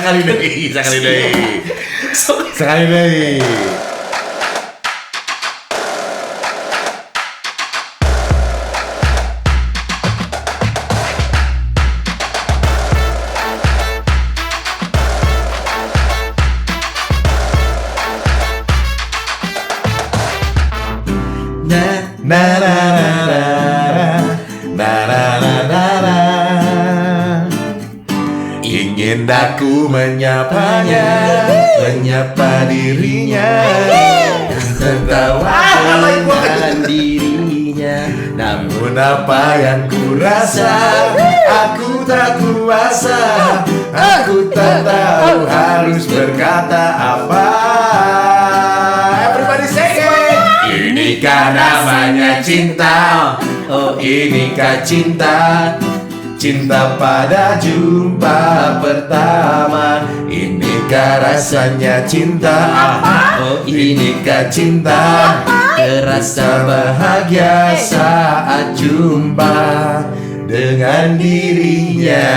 Sekali deh. Ingin aku menyapanya, menyapa dirinya, tertawa dengan dirinya. Namun apa yang ku rasa, aku tak kuasa, aku tak tahu harus berkata apa. Everybody say it. Inikah namanya cinta? Oh inikah cinta? Cinta pada jumpa pertama. Inikah rasanya cinta? Oh inikah cinta? Terasa bahagia saat jumpa dengan dirinya.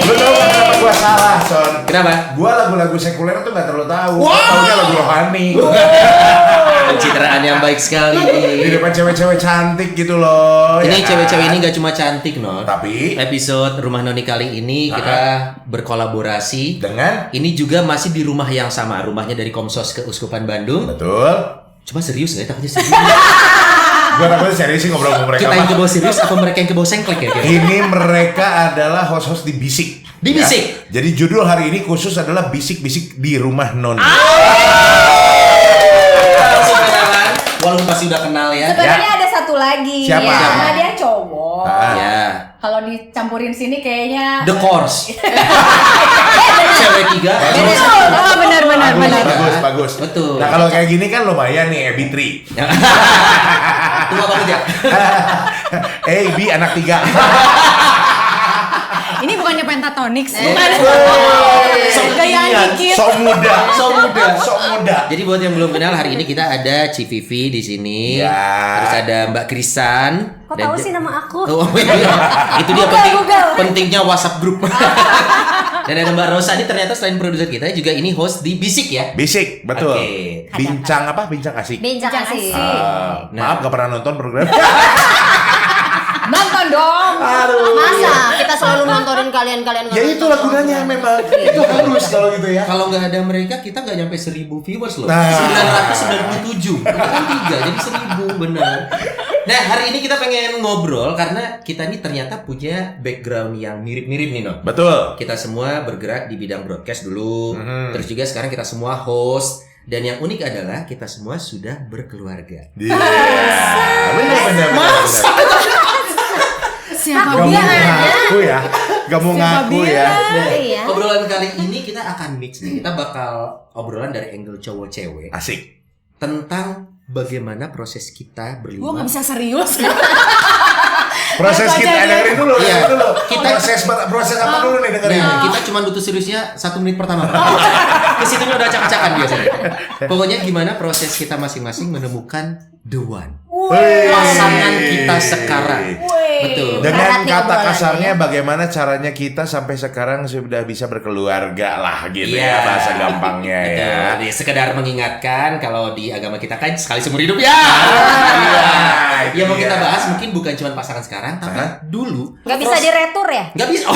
Lu tau gak kenapa gua salah, Son? Kenapa? Gua lagu-lagu sekuler tuh gak terlalu tahu. Taunya lagu rohani. Pencitraan yang baik sekali. Di depan cewek-cewek cantik gitu loh. Ini ya cewek-cewek kan? ini gak cuma cantik, no. Tapi episode Rumah Noni kali ini kita berkolaborasi dengan ini juga masih di rumah yang sama, rumahnya dari Komsos Keuskupan Bandung. betul. Coba serius ya, takutnya serius. Gua takutnya serius sih ngobrol sama mereka. Kita yang ke bawah serius apa mereka yang ke bawah sengklek ya? Ini mereka adalah host-host di Bisik. Di Bisik? Ya? Jadi judul hari ini khusus adalah Bisik-Bisik di Rumah Noni. Langsung kenalan, walaupun pasti udah kenal ya. Sebenarnya ada satu lagi. Siapa? Ya, karena dia cowok. Ya. Kalau dicampurin sini kayaknya The Course. Cewek 3. Oh, benar. Bagus. Betul. Nah kalau kayak gini kan lumayan nih, Ebitri. Tua banget ya. B anak 3. Ini bukannya Pentatonix. Gaya dikit. So muda. Jadi buat yang belum kenal, hari ini kita ada Civivi di sini. Ya. Terus ada Mbak Krisan. Kok tahu sih nama aku? Oh, iya. Itu dia pentingnya WhatsApp group. Dan ada Mbak Rosa, ini ternyata selain produser kita juga ini host di Bisik ya. Bisik, betul. Oke. Bincang apa? Bincang asik. Bincang kasih. Maaf gak pernah nonton program. Nonton dong. Aduh. Masa kita selalu nontonin kalian-kalian Ya itulah gunanya memang. Itu harus kalau gitu ya. Kalau nggak ada mereka, kita nggak nyampe 1000 viewers loh. Nah. 997. Itu kan 3, jadi 1000 benar. Nah, hari ini kita pengen ngobrol karena kita ini ternyata punya background yang mirip-mirip nih, No. Betul. Kita semua bergerak di bidang broadcast dulu. Mhm. Terus juga sekarang kita semua host. Dan yang unik adalah kita semua sudah berkeluarga. Iya. Benar. Siapa Gak mau bilang? ngaku ya. Gak mau ngaku ya. Iya. Obrolan kali ini kita akan mix nih. Kita bakal obrolan dari angle cowok cewek Asik. tentang bagaimana proses kita Gue berlima. gak bisa serius. Proses kita dengerin dulu. Iya. Dulu. Kita- proses apa dulu nih dengerin. Nah, kita cuma butuh seriusnya 1 menit pertama. Ke situ udah acak-acakan biasanya. Pokoknya gimana proses kita masing-masing menemukan the one. Pasangan kita sekarang. Betul. Dengan Berat nih kata obrolannya. kasarnya bagaimana caranya kita sampai sekarang sudah bisa berkeluarga lah gitu ya bahasa gampangnya ya. Betul. Di sekedar mengingatkan kalau di agama kita kan sekali seumur hidup ya. itu Ya mau dia. kita bahas mungkin bukan cuma pasangan sekarang, tapi dulu Gak bisa diretur ya? nggak bisa. Oh.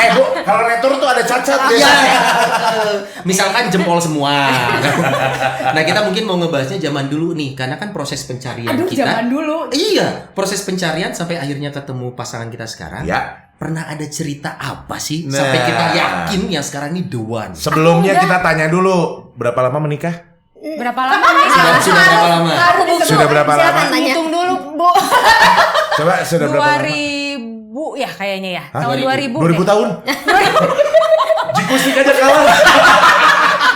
Bu, kalau retur tuh ada cacat Ya. biasanya. Misalkan jempol semua. Nah, kita mungkin mau ngebahasnya zaman dulu nih, karena kan proses pencarian Aduh, kita. zaman dulu. Iya, proses pencarian sampai akhirnya ketemu pasangan kita sekarang. Ya. Pernah ada cerita apa sih Nah. sampai kita yakin yang sekarang ini the one? Sebelumnya kita tanya dulu, berapa lama menikah? Berapa lama nih? Sudah berapa lama? Sudah berapa lama? Silakan tanya. Hitung dulu, Bu. Coba sudah berapa lama? 2000 ya kayaknya ya. Hah? Tahun 2000. 2000 tahun? Jikustik aja kalah.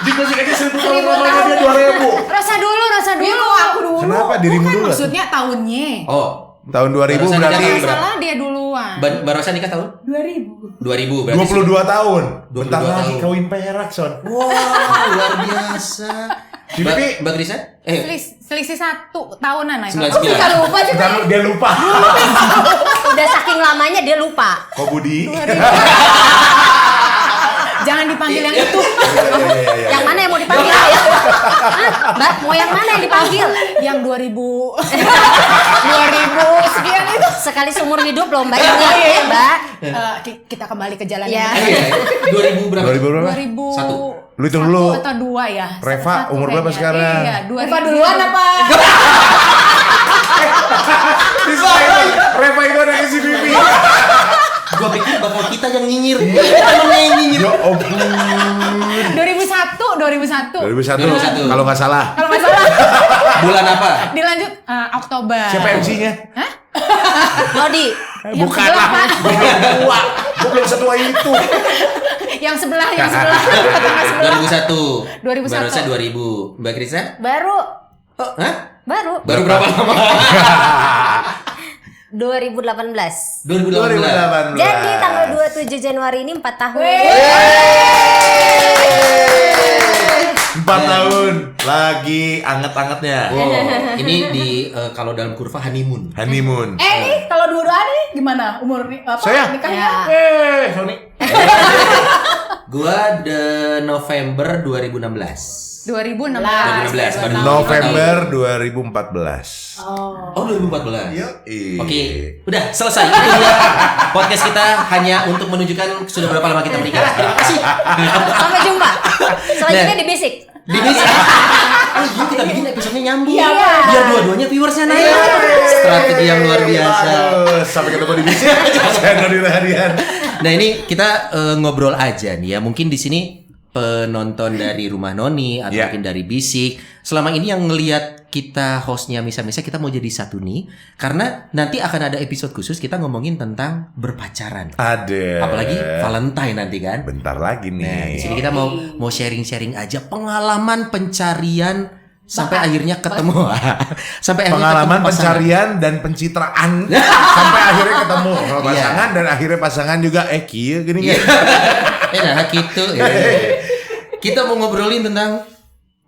Jikustik aja 1000 tahun lamanya dia 2000. Rasa dulu. Aku dulu. Kenapa dirimu Bukan, dulu? Maksudnya tahunnya. Oh, Tahun 2000 Barusan berarti nikah berapa? Salah dia duluan. Barusan nikah tahun 2000. 2000 berarti. 22 tahun. 22 Bentar lagi tahun. kawin perak, Son. Wow, luar biasa. Mbak Krisa? Selisih 1 tahunan aja. 99. Bisa lupa sih. Dia lupa. Udah saking lamanya dia lupa. Kok Budi? Jangan dipanggil yang itu. Yang mana yang mau dipanggil ya? Hah? Mbak, mau yang mana yang dipanggil? Yang 2000 sekian itu. Sekali seumur hidup loh Mbak. Ingat ya Mbak. Kita kembali ke jalan Ya. Iya, 2000 berapa? 2000 berapa? 2000 Satu. Lu hitung dulu. atau 2 ya. Reva, Satu umur berapa kayaknya. sekarang? Iya, Lupa duluan apa? Reva itu ada si Bibi. Gua pikir bakal kita yang nyinyir. Temennya yang nyinyir. Ya ampun. 2001. 2001. Kalau nggak salah. Kalau nggak salah. Bulan apa? Dilanjut Oktober. Siapa MC-nya? Nodi. Bukan lah. Gue belum tua. Gue belum setua itu. Yang sebelah. Tetangga sebelah. 2001. 2001. Barusan 2000. Mbak Krisa? Baru. Oh, hah? Baru. Baru berapa lama? 2018. 2018. Jadi tanggal 27 Januari ini 4 tahun. 4 tahun lagi anget-angetnya. Wow. Ini di kalau dalam kurva honeymoon. Honeymoon. Nih kalau dua-duaan nih gimana umur apa Saya? nikahnya? Sony. Gua November 2016. 2016. 2016, baru November 2014. Oh 2014. Iya. Oke, udah selesai. Itu dia podcast kita hanya untuk menunjukkan sudah berapa lama kita menikah. Terima kasih. Sampai jumpa. Selanjutnya di Basic. Di bisa. Oh iya, kita bikin episode-nya nyambung. Iya. Biar dua-duanya viewersnya naik. Strategi yang luar biasa. Aduh, sampai ketemu di bisnis. Saya Nodi Rahadian. Nah ini kita ngobrol aja nih ya. Mungkin di sini penonton dari Rumah Noni atau mungkin dari Bisik selama ini yang ngelihat kita hostnya misa-misa kita mau jadi satu nih karena nanti akan ada episode khusus kita ngomongin tentang berpacaran. Ada. Apalagi Valentine nanti kan. Bentar lagi nih. Nah di sini kita mau sharing-sharing aja pengalaman pencarian sampai akhirnya ketemu. Sampai akhirnya Pengalaman ketemu pasangan. pencarian dan pencitraan sampai akhirnya ketemu sama pasangan dan akhirnya pasangan juga kieu gini kan. Nah gitu. Kita mau ngobrolin tentang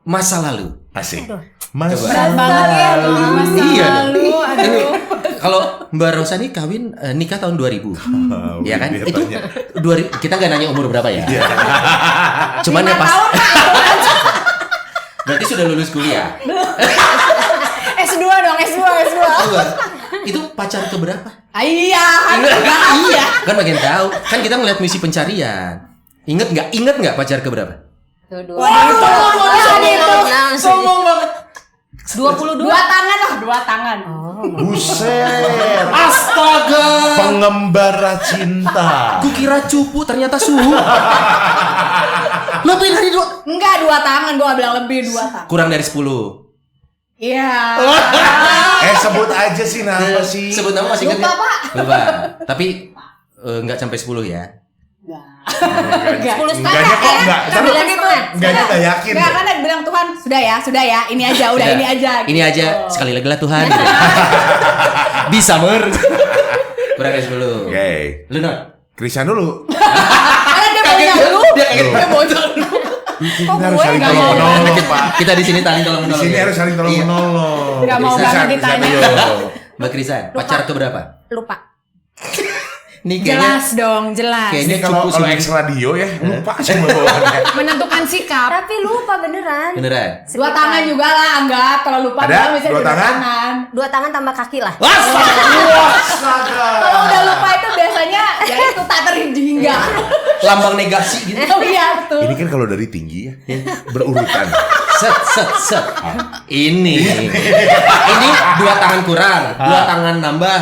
masa lalu. Asik. Berat banget ya. Masa Iya. lalu. Aduh. Kalau Mbak Rosa nih kawin nikah tahun 2000. Iya kan? Dia Itu tanya. 2000 kita nggak nanya umur berapa ya. Iya. Cuman ya pas. Berarti sudah lulus kuliah. S2 dong, S2. Itu pacar ke berapa? Iya. Iya. Kan bagian tahu. Kan kita ngeliat misi pencarian. Ingat nggak pacar ke berapa? Tuh, Sombong banget. 22. 2 tangan lah, 2 tangan. Buset. Astaga. Pengembara cinta. Kukira cupu ternyata suhu. Lebih dari 2. Enggak 2 tangan, gua bilang lebih 2 tangan. Kurang dari 10. Iya. Sebut aja sih nama sih. Sebut nama masih ingat Lupa, nggak? Pak. Lupa. Tapi nggak sampai 10 ya. Enggak. 10 Enggaknya kok enggak. Tapi Bilang gitu. enggaknya enggak yakin. Enggak kan bilang Tuhan, sudah ya, ini aja, udah Sudah. ini aja. Ini aja sekali lagi lah Tuhan. Gitu. Bisa mer. Kurang dari 10. Oke. Lu Not? Kristian dulu. Karena dia maunya lu. Dia kaget. Lu. Bocor lu. Kita harus gue saling nggak tolong mau? menolong, Pak. Kita di sini saling tolong Di menolong. sini ya? harus saling tolong Iya. menolong. Nggak mau Kristian, banget Kristian, ditanya. ayo. Mbak Krisan, pacar ke berapa? Lupa. Nih kayaknya Jelas dong, jelas. Kayaknya Ini kalau cukup sih. ex radio ya, lupa semua bawaannya. Menentukan sikap. Tapi lupa beneran. beneran. 2 tangan juga lah, enggak. Kalau lupa Ada? bilang bisa 2 2 tangan? tangan. 2 tangan tambah kaki lah. Kalau udah lupa itu biasanya ya itu tak terhingga. Lambang negasi gitu. Oh iya betul. Ini kan kalau dari tinggi ya, berurutan. Set. Ini 2 tangan kurang, 2 tangan nambah.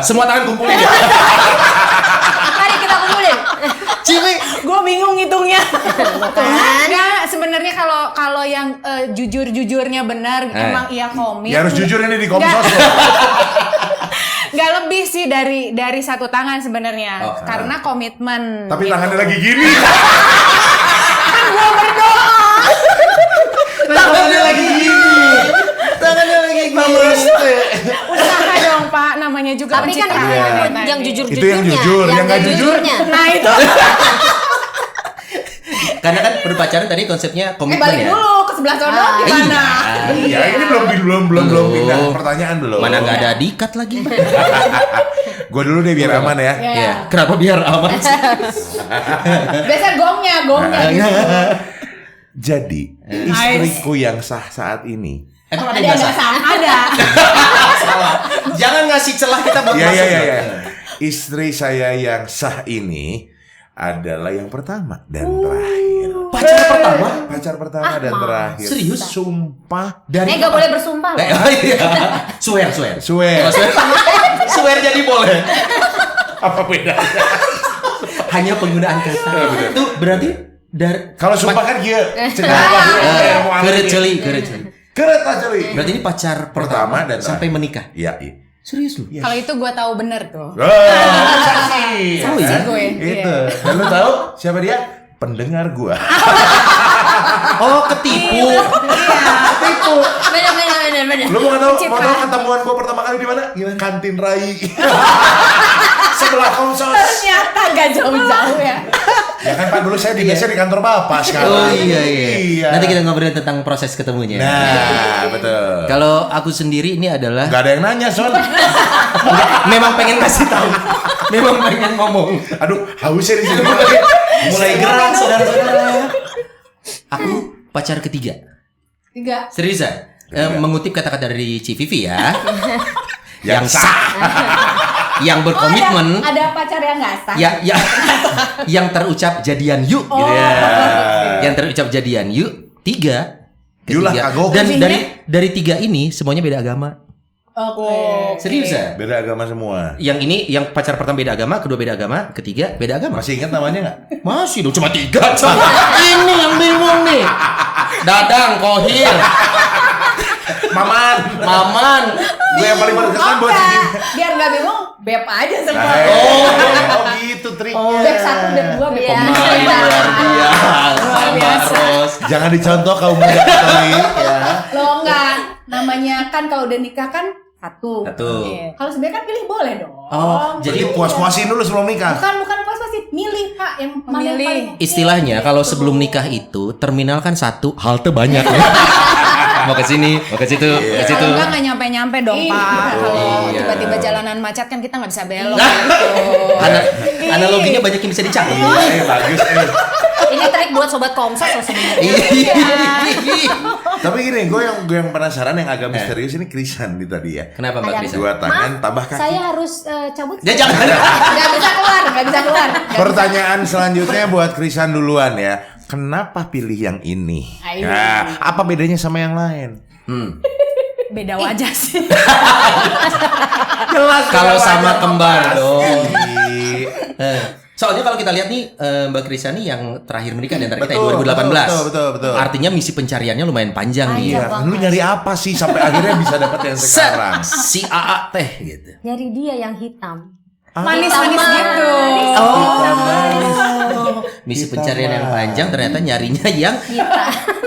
Semua tangan kumpulin ya. Mari kita kumpulin. Cimi. Gue bingung hitungnya. Kan? Nggak, sebenarnya kalau yang jujur-jujurnya benar emang iya komit. Ya harus jujur ini di Komsos loh. Nggak lebih sih dari 1 tangan sebenarnya. Oh, karena komitmen. Tapi gitu. tangannya lagi gini. Kan gue berdoa. Tangannya lagi gini. Tangannya lagi gini. Usaha dong Pak, namanya juga Tapi kan pencitraan. yang jujur-jujurnya. Itu yang jujur, yang nggak jujur. Nah itu. Karena kan berpacaran tadi konsepnya komitmen balik ya. dulu ke sebelah sono gimana? Iya, ini belum pindah pertanyaan belum. Mana nggak ada dikat lagi. Gue dulu deh biar aman ya. Iya. Kenapa biar aman sih? Biasa gongnya gitu. Jadi istriku yang sah saat ini. Emang ada Ada yang nggak nggak sah? sah? Ada. Salah. Jangan ngasih celah kita buat Iya, masuk. iya. Istri saya yang sah ini adalah yang pertama dan terakhir. Pacar pertama? Pacar pertama dan terakhir. Serius? Sumpah. Dari Nggak boleh bersumpah loh. iya. Swear. Swear. Kalau swear jadi boleh. Apa bedanya? Hanya penggunaan kata. Itu berarti dari Kalau sumpah kan dia keret celi. Keret aja li. Berarti ini pacar pertama dan sampai menikah. Iya. Serius lu? Kalau itu gue tahu bener tuh. Saksi. Tahu ya? Gue. Itu. Dan lu tahu siapa dia? Pendengar gua. Oh, ketipu. Ketipu. Bener. Lu mau tahu ketemuan gua pertama kali di mana? Kantin Rai. Sebelah Komsos. Ternyata gak jauh-jauh ya. Ya kan Pak, dulu saya biasa di kantor Bapak sekarang. Oh iya. Nanti kita ngobrolin tentang proses ketemunya. Nah, betul. Kalau aku sendiri ini adalah Gak ada yang nanya, Son. memang pengen kasih tahu. Memang pengen ngomong. Aduh, hausnya di sini. Mulai gerak saudara-saudara. Aku pacar ketiga. 3. Serius ya? Mengutip kata-kata dari Civivi ya. Yang sah. Yang berkomitmen. Ada pacar yang nggak sah. Yang terucap jadian yuk. Oh, gitu ya. oke. Yang terucap jadian yuk. 3. Yulah, kagok. Dan dari 3 ini semuanya beda agama. Oke. Serius ya? Beda agama semua. Yang ini yang pacar pertama beda agama, kedua beda agama, ketiga beda agama. Masih ingat namanya nggak? Masih dong, cuma 3. Ini yang bingung nih. Dadang, Kohir, Maman. Gue yang paling berkesan buat sini. Biar nggak bingung, beb aja semua. Oh gitu triknya. Beb 1, beb 2, beb 3. Luar biasa. Jangan dicontoh kaum muda kali ya. Lo enggak, namanya kan kalau udah nikah kan satu. Satu. Kalau sebenarnya kan pilih boleh dong. Oh, Jadi jadi puas-puasin dulu sebelum nikah. bukan puas pasti milih Pak yang mana yang paling istilahnya kalau sebelum nikah itu terminal kan 1, halte banyak ya. Mau ke sini, mau ke situ, ke situ. Kalau enggak nyampe-nyampe dong Iya. Pak. Kalau Iya. tiba-tiba jalanan macet kan kita nggak bisa belok Nah. gitu. Analoginya banyak yang bisa dicapai. Bagus. Ini trik buat sobat Komsos loh sebenarnya. Tapi gini, gue yang penasaran yang agak misterius ini Krisan di tadi ya. Kenapa Mbak Krisa? 2 tangan tambah kaki. Saya harus cabut. Ya jangan. Nggak bisa keluar. Pertanyaan selanjutnya buat Krisan duluan ya. Kenapa pilih yang ini? Ayo. Nah, apa bedanya sama yang lain? Beda wajah sih. Jelas. Kalau sama kembar dong. Ih. Soalnya kalau kita lihat nih Mbak Krisa nih yang terakhir menikah di antara kita Betul, 2018. betul. Artinya misi pencariannya lumayan panjang nih. Panjang. Iya, lu nyari apa sih sampai akhirnya bisa dapat yang sekarang? Si AA teh gitu. Nyari dia yang hitam. Manis-manis gitu. Misi pencarian yang panjang ternyata nyarinya yang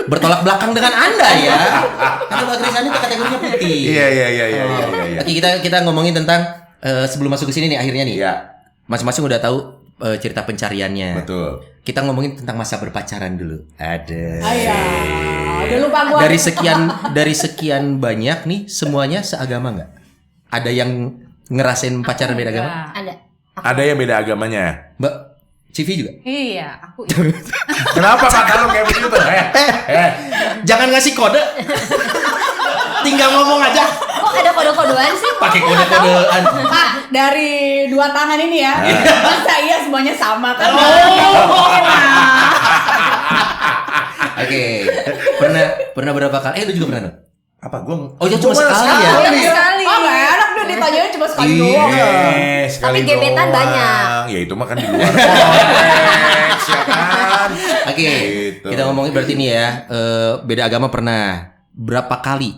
bertolak belakang dengan Anda ya. Karena Mbak Krisa ini kategorinya putih. Iya. Oke, kita ngomongin tentang sebelum masuk ke sini nih akhirnya nih. Iya, Masing-masing udah tahu cerita pencariannya. betul. Kita ngomongin tentang masa berpacaran dulu. Ada. Udah lupa gua. Dari sekian banyak nih semuanya seagama nggak? Ada yang ngerasain pacaran beda agama? Ada. Ada yang beda agamanya. Mbak Civi juga? Iya, aku Kenapa mata lu kayak begitu? Jangan ngasih kode. Tinggal ngomong aja. Kok ada kode-kodean sih? Pakai kode-kodean. Pak, dari 2 tangan ini ya. Masa iya semuanya sama kan? Oke. Pernah berapa kali? Lu juga pernah? No? Apa gua? Oh, ya cuma Gua sekali sekali. ya? Sekali. Oh, nggak enak deh ditanyanya cuma sekali doang. Sekali Tapi gebetan doang. banyak. Ya itu mah kan di luar konteks, ya kan? Oke. Gitu. Kita ngomongin berarti nih ya. Beda agama pernah. Berapa kali?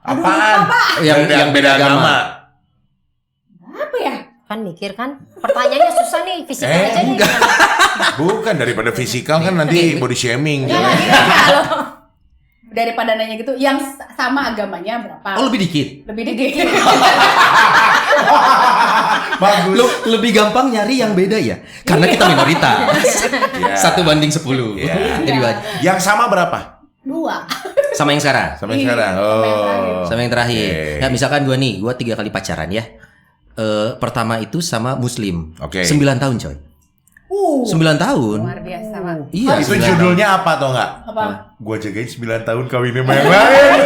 Apaan? Yang beda agama. Apa ya? Kan mikir kan. Pertanyaannya susah nih, fisikal aja nih. Bukan daripada fisikal kan nanti body shaming. Ya nggak gitu kalau daripada nanya gitu, yang sama agamanya berapa? Oh, lebih dikit. Lebih dikit. Bagus. Lebih gampang nyari yang beda ya, karena kita minoritas. 1:10. Iya. Jadi Yang sama berapa? 2. sama yang sekarang. Sama yang sekarang. Oh. Sama yang terakhir. Oke. Ya misalkan gue 3 kali pacaran ya. Pertama itu sama Muslim. Oke. 9 tahun coy. 9 tahun. Luar biasa, Pak. Iya. Itu 9 judulnya apa tau nggak? Apa? Gua jagain 9 tahun kawinnya sama yang lain.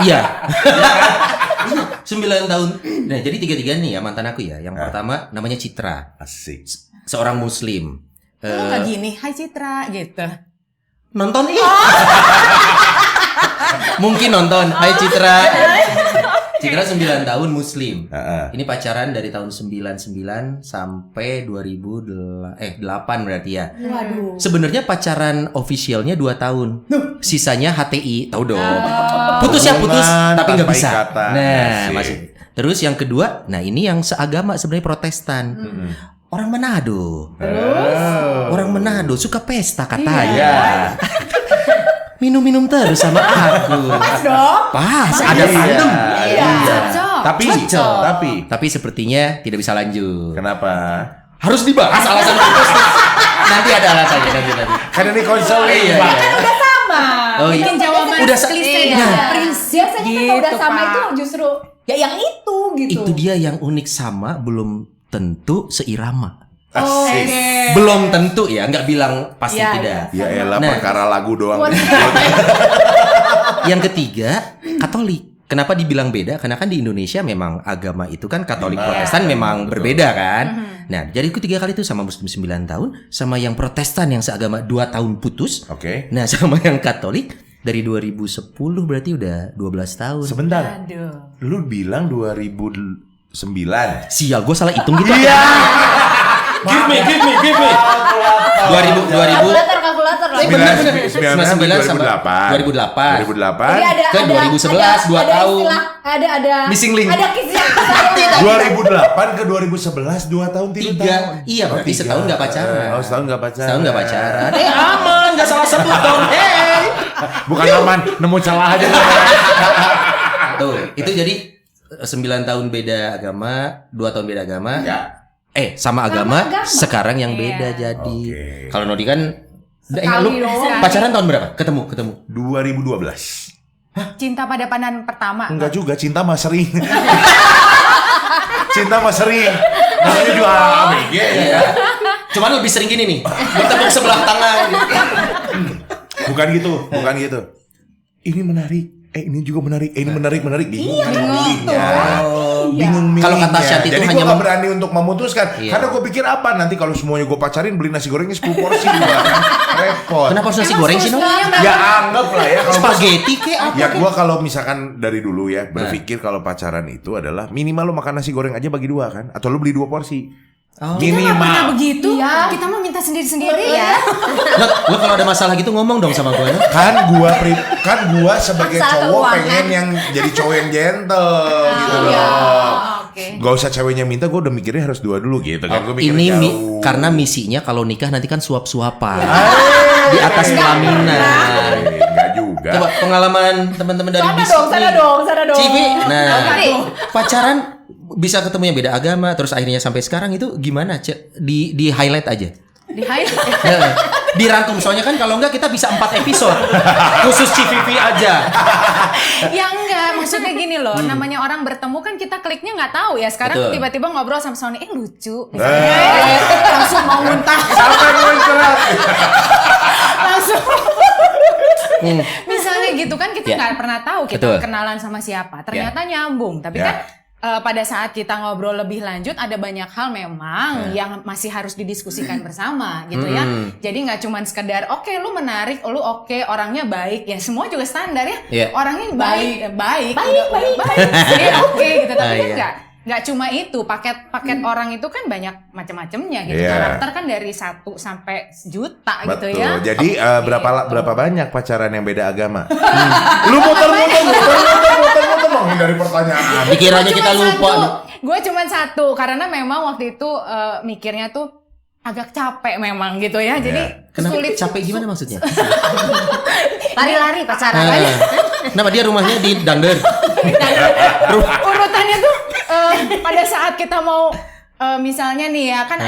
Iya. 9 tahun. Nah, jadi 3 nih ya mantan aku ya. Yang pertama namanya Citra, Asik. seorang Muslim. Lu nggak gini, Hai Citra gitu. Nonton Mungkin nonton. Hai Citra. Citra 9 tahun Muslim. Ini pacaran dari tahun 99 sampai 2008 berarti ya. Waduh. Sebenarnya pacaran officialnya 2 tahun. Sisanya HTI, tahu dong. Putus ya putus, Hubungan tapi nggak tanpa bisa. ikatan. Nah, Asik. masih. Terus yang kedua, nah ini yang seagama sebenarnya Protestan. Orang Manado. Orang Manado suka pesta katanya. Minum-minum terus sama aku. Pas dong. Pas, ada tandem. Iya. Cocok. Tapi sepertinya tidak bisa lanjut. Kenapa? Harus dibahas alasan putus. Nanti ada alasannya nanti. Karena ini konseling, Iya, Pak. iya. Udah sama. Oh iya. Bikin jawaban Udah klise Iya. ya. Biasanya Gitu, kalau udah sama Pak. itu justru ya yang itu gitu. Itu dia yang unik sama belum tentu seirama. Asik. Belum tentu ya, nggak bilang pasti Iya, tidak. Ya elah Nah. perkara lagu doang. Yang ketiga, Katolik. Kenapa dibilang beda? Karena kan di Indonesia memang agama itu kan Katolik Protestan memang berbeda kan. Nah, jadi 3 kali itu sama Muslim 9 tahun, sama yang Protestan yang seagama 2 tahun putus. Oke. Nah, sama yang Katolik dari 2010 berarti udah 12 tahun. Sebentar. Aduh. Lu bilang 2009. Sial, gue salah hitung gitu. Iya. Give me. 2000 Kalkulator lah. 99 sampai 2008. 2008. Jadi ada Ke 2011, 2 tahun. Ada Missing link. Ada kisah. 2008 ke 2011 2 tahun 3 tahun. 3. Iya, berarti setahun nggak pacaran. Oh, setahun nggak pacaran. Setahun nggak pacaran. Aman, nggak salah sebut dong. Bukan aman, nemu celah aja. Tuh, itu jadi 9 tahun beda agama, 2 tahun beda agama. Ya. Sama agama, sekarang yang Iya. beda jadi. Oke. Kalau Nodi kan Sekali lu doang. pacaran tahun berapa? Ketemu. 2012. Cinta pada pandangan pertama. Enggak juga, cinta mah sering. Cinta mah sering. Namanya juga ABG ya. Cuman lebih sering gini nih. Bertepuk sebelah tangan. Bukan gitu. Ini menarik. Ini juga menarik. Ini menarik. Bingung kan milihnya. Bingung milihnya. Kalau kata Shanti itu jadi hanya gue gak berani untuk memutuskan. Iya. Karena gue pikir apa nanti kalau semuanya gue pacarin beli nasi gorengnya 10 porsi juga kan. Repot. Kenapa harus nasi goreng sih, Nodi? Ya anggap lah ya kalau Spaghetti kayak apa? ya gue kalau misalkan dari dulu ya berpikir kalau pacaran itu adalah minimal lo makan nasi goreng aja bagi 2 kan, atau lo beli 2 porsi. Pernah Minimal. begitu? Iya. Kita mah minta sendiri-sendiri ya. Lo kalau ada masalah gitu ngomong dong sama gue. Kan gua sebagai Masalah cowok keuangan. pengen yang jadi cowok yang gentle gitu loh. Iya. Oke. Gak usah ceweknya minta, gue udah mikirnya harus 2 dulu gitu kan. Gua mikir Ini jauh. karena misinya kalau nikah nanti kan suap-suapan di atas pelaminan. Enggak juga. Coba pengalaman teman-teman dari bisnis Sana dong. Cibi. Nah, Oke. pacaran bisa ketemu yang beda agama terus akhirnya sampai sekarang itu gimana, Cek? Di highlight aja. Di highlight. Nah, dirangkum soalnya kan kalau enggak kita bisa 4 episode khusus Civivi aja. Ya enggak, maksudnya gini loh, namanya orang bertemu kan kita kliknya nggak tahu ya. Sekarang Betul. tiba-tiba ngobrol sama Sony, lucu. Misalnya, langsung mau muntah. Sampai muncrat. Langsung. Misalnya gitu kan kita Ya. nggak pernah tahu kita Betul. kenalan sama siapa. Ternyata nyambung, tapi Ya. kan pada saat kita ngobrol lebih lanjut ada banyak hal memang yang masih harus didiskusikan bersama gitu ya. Jadi nggak cuman sekedar oke lu menarik, lu oke, orangnya baik, ya semua juga standar ya. Ya. Orangnya baik, baik, Baik. ya, oke gitu. Tapi Ah, kan iya. nggak cuma itu, paket orang itu kan banyak macam-macamnya gitu. Iya. Karakter kan dari 1 sampai juta gitu Betul. ya. Jadi Gitu. berapa banyak pacaran yang beda agama? Lu muter-muter menghindari pertanyaan. Dikiranya kita lupa. Gue cuma 1 karena memang waktu itu mikirnya tuh agak capek memang gitu ya. Jadi Kenapa sulit. capek gimana maksudnya? Lari-lari pacaran. Kenapa dia rumahnya di Dangder? Urutannya tuh kita mau misalnya nih ya kan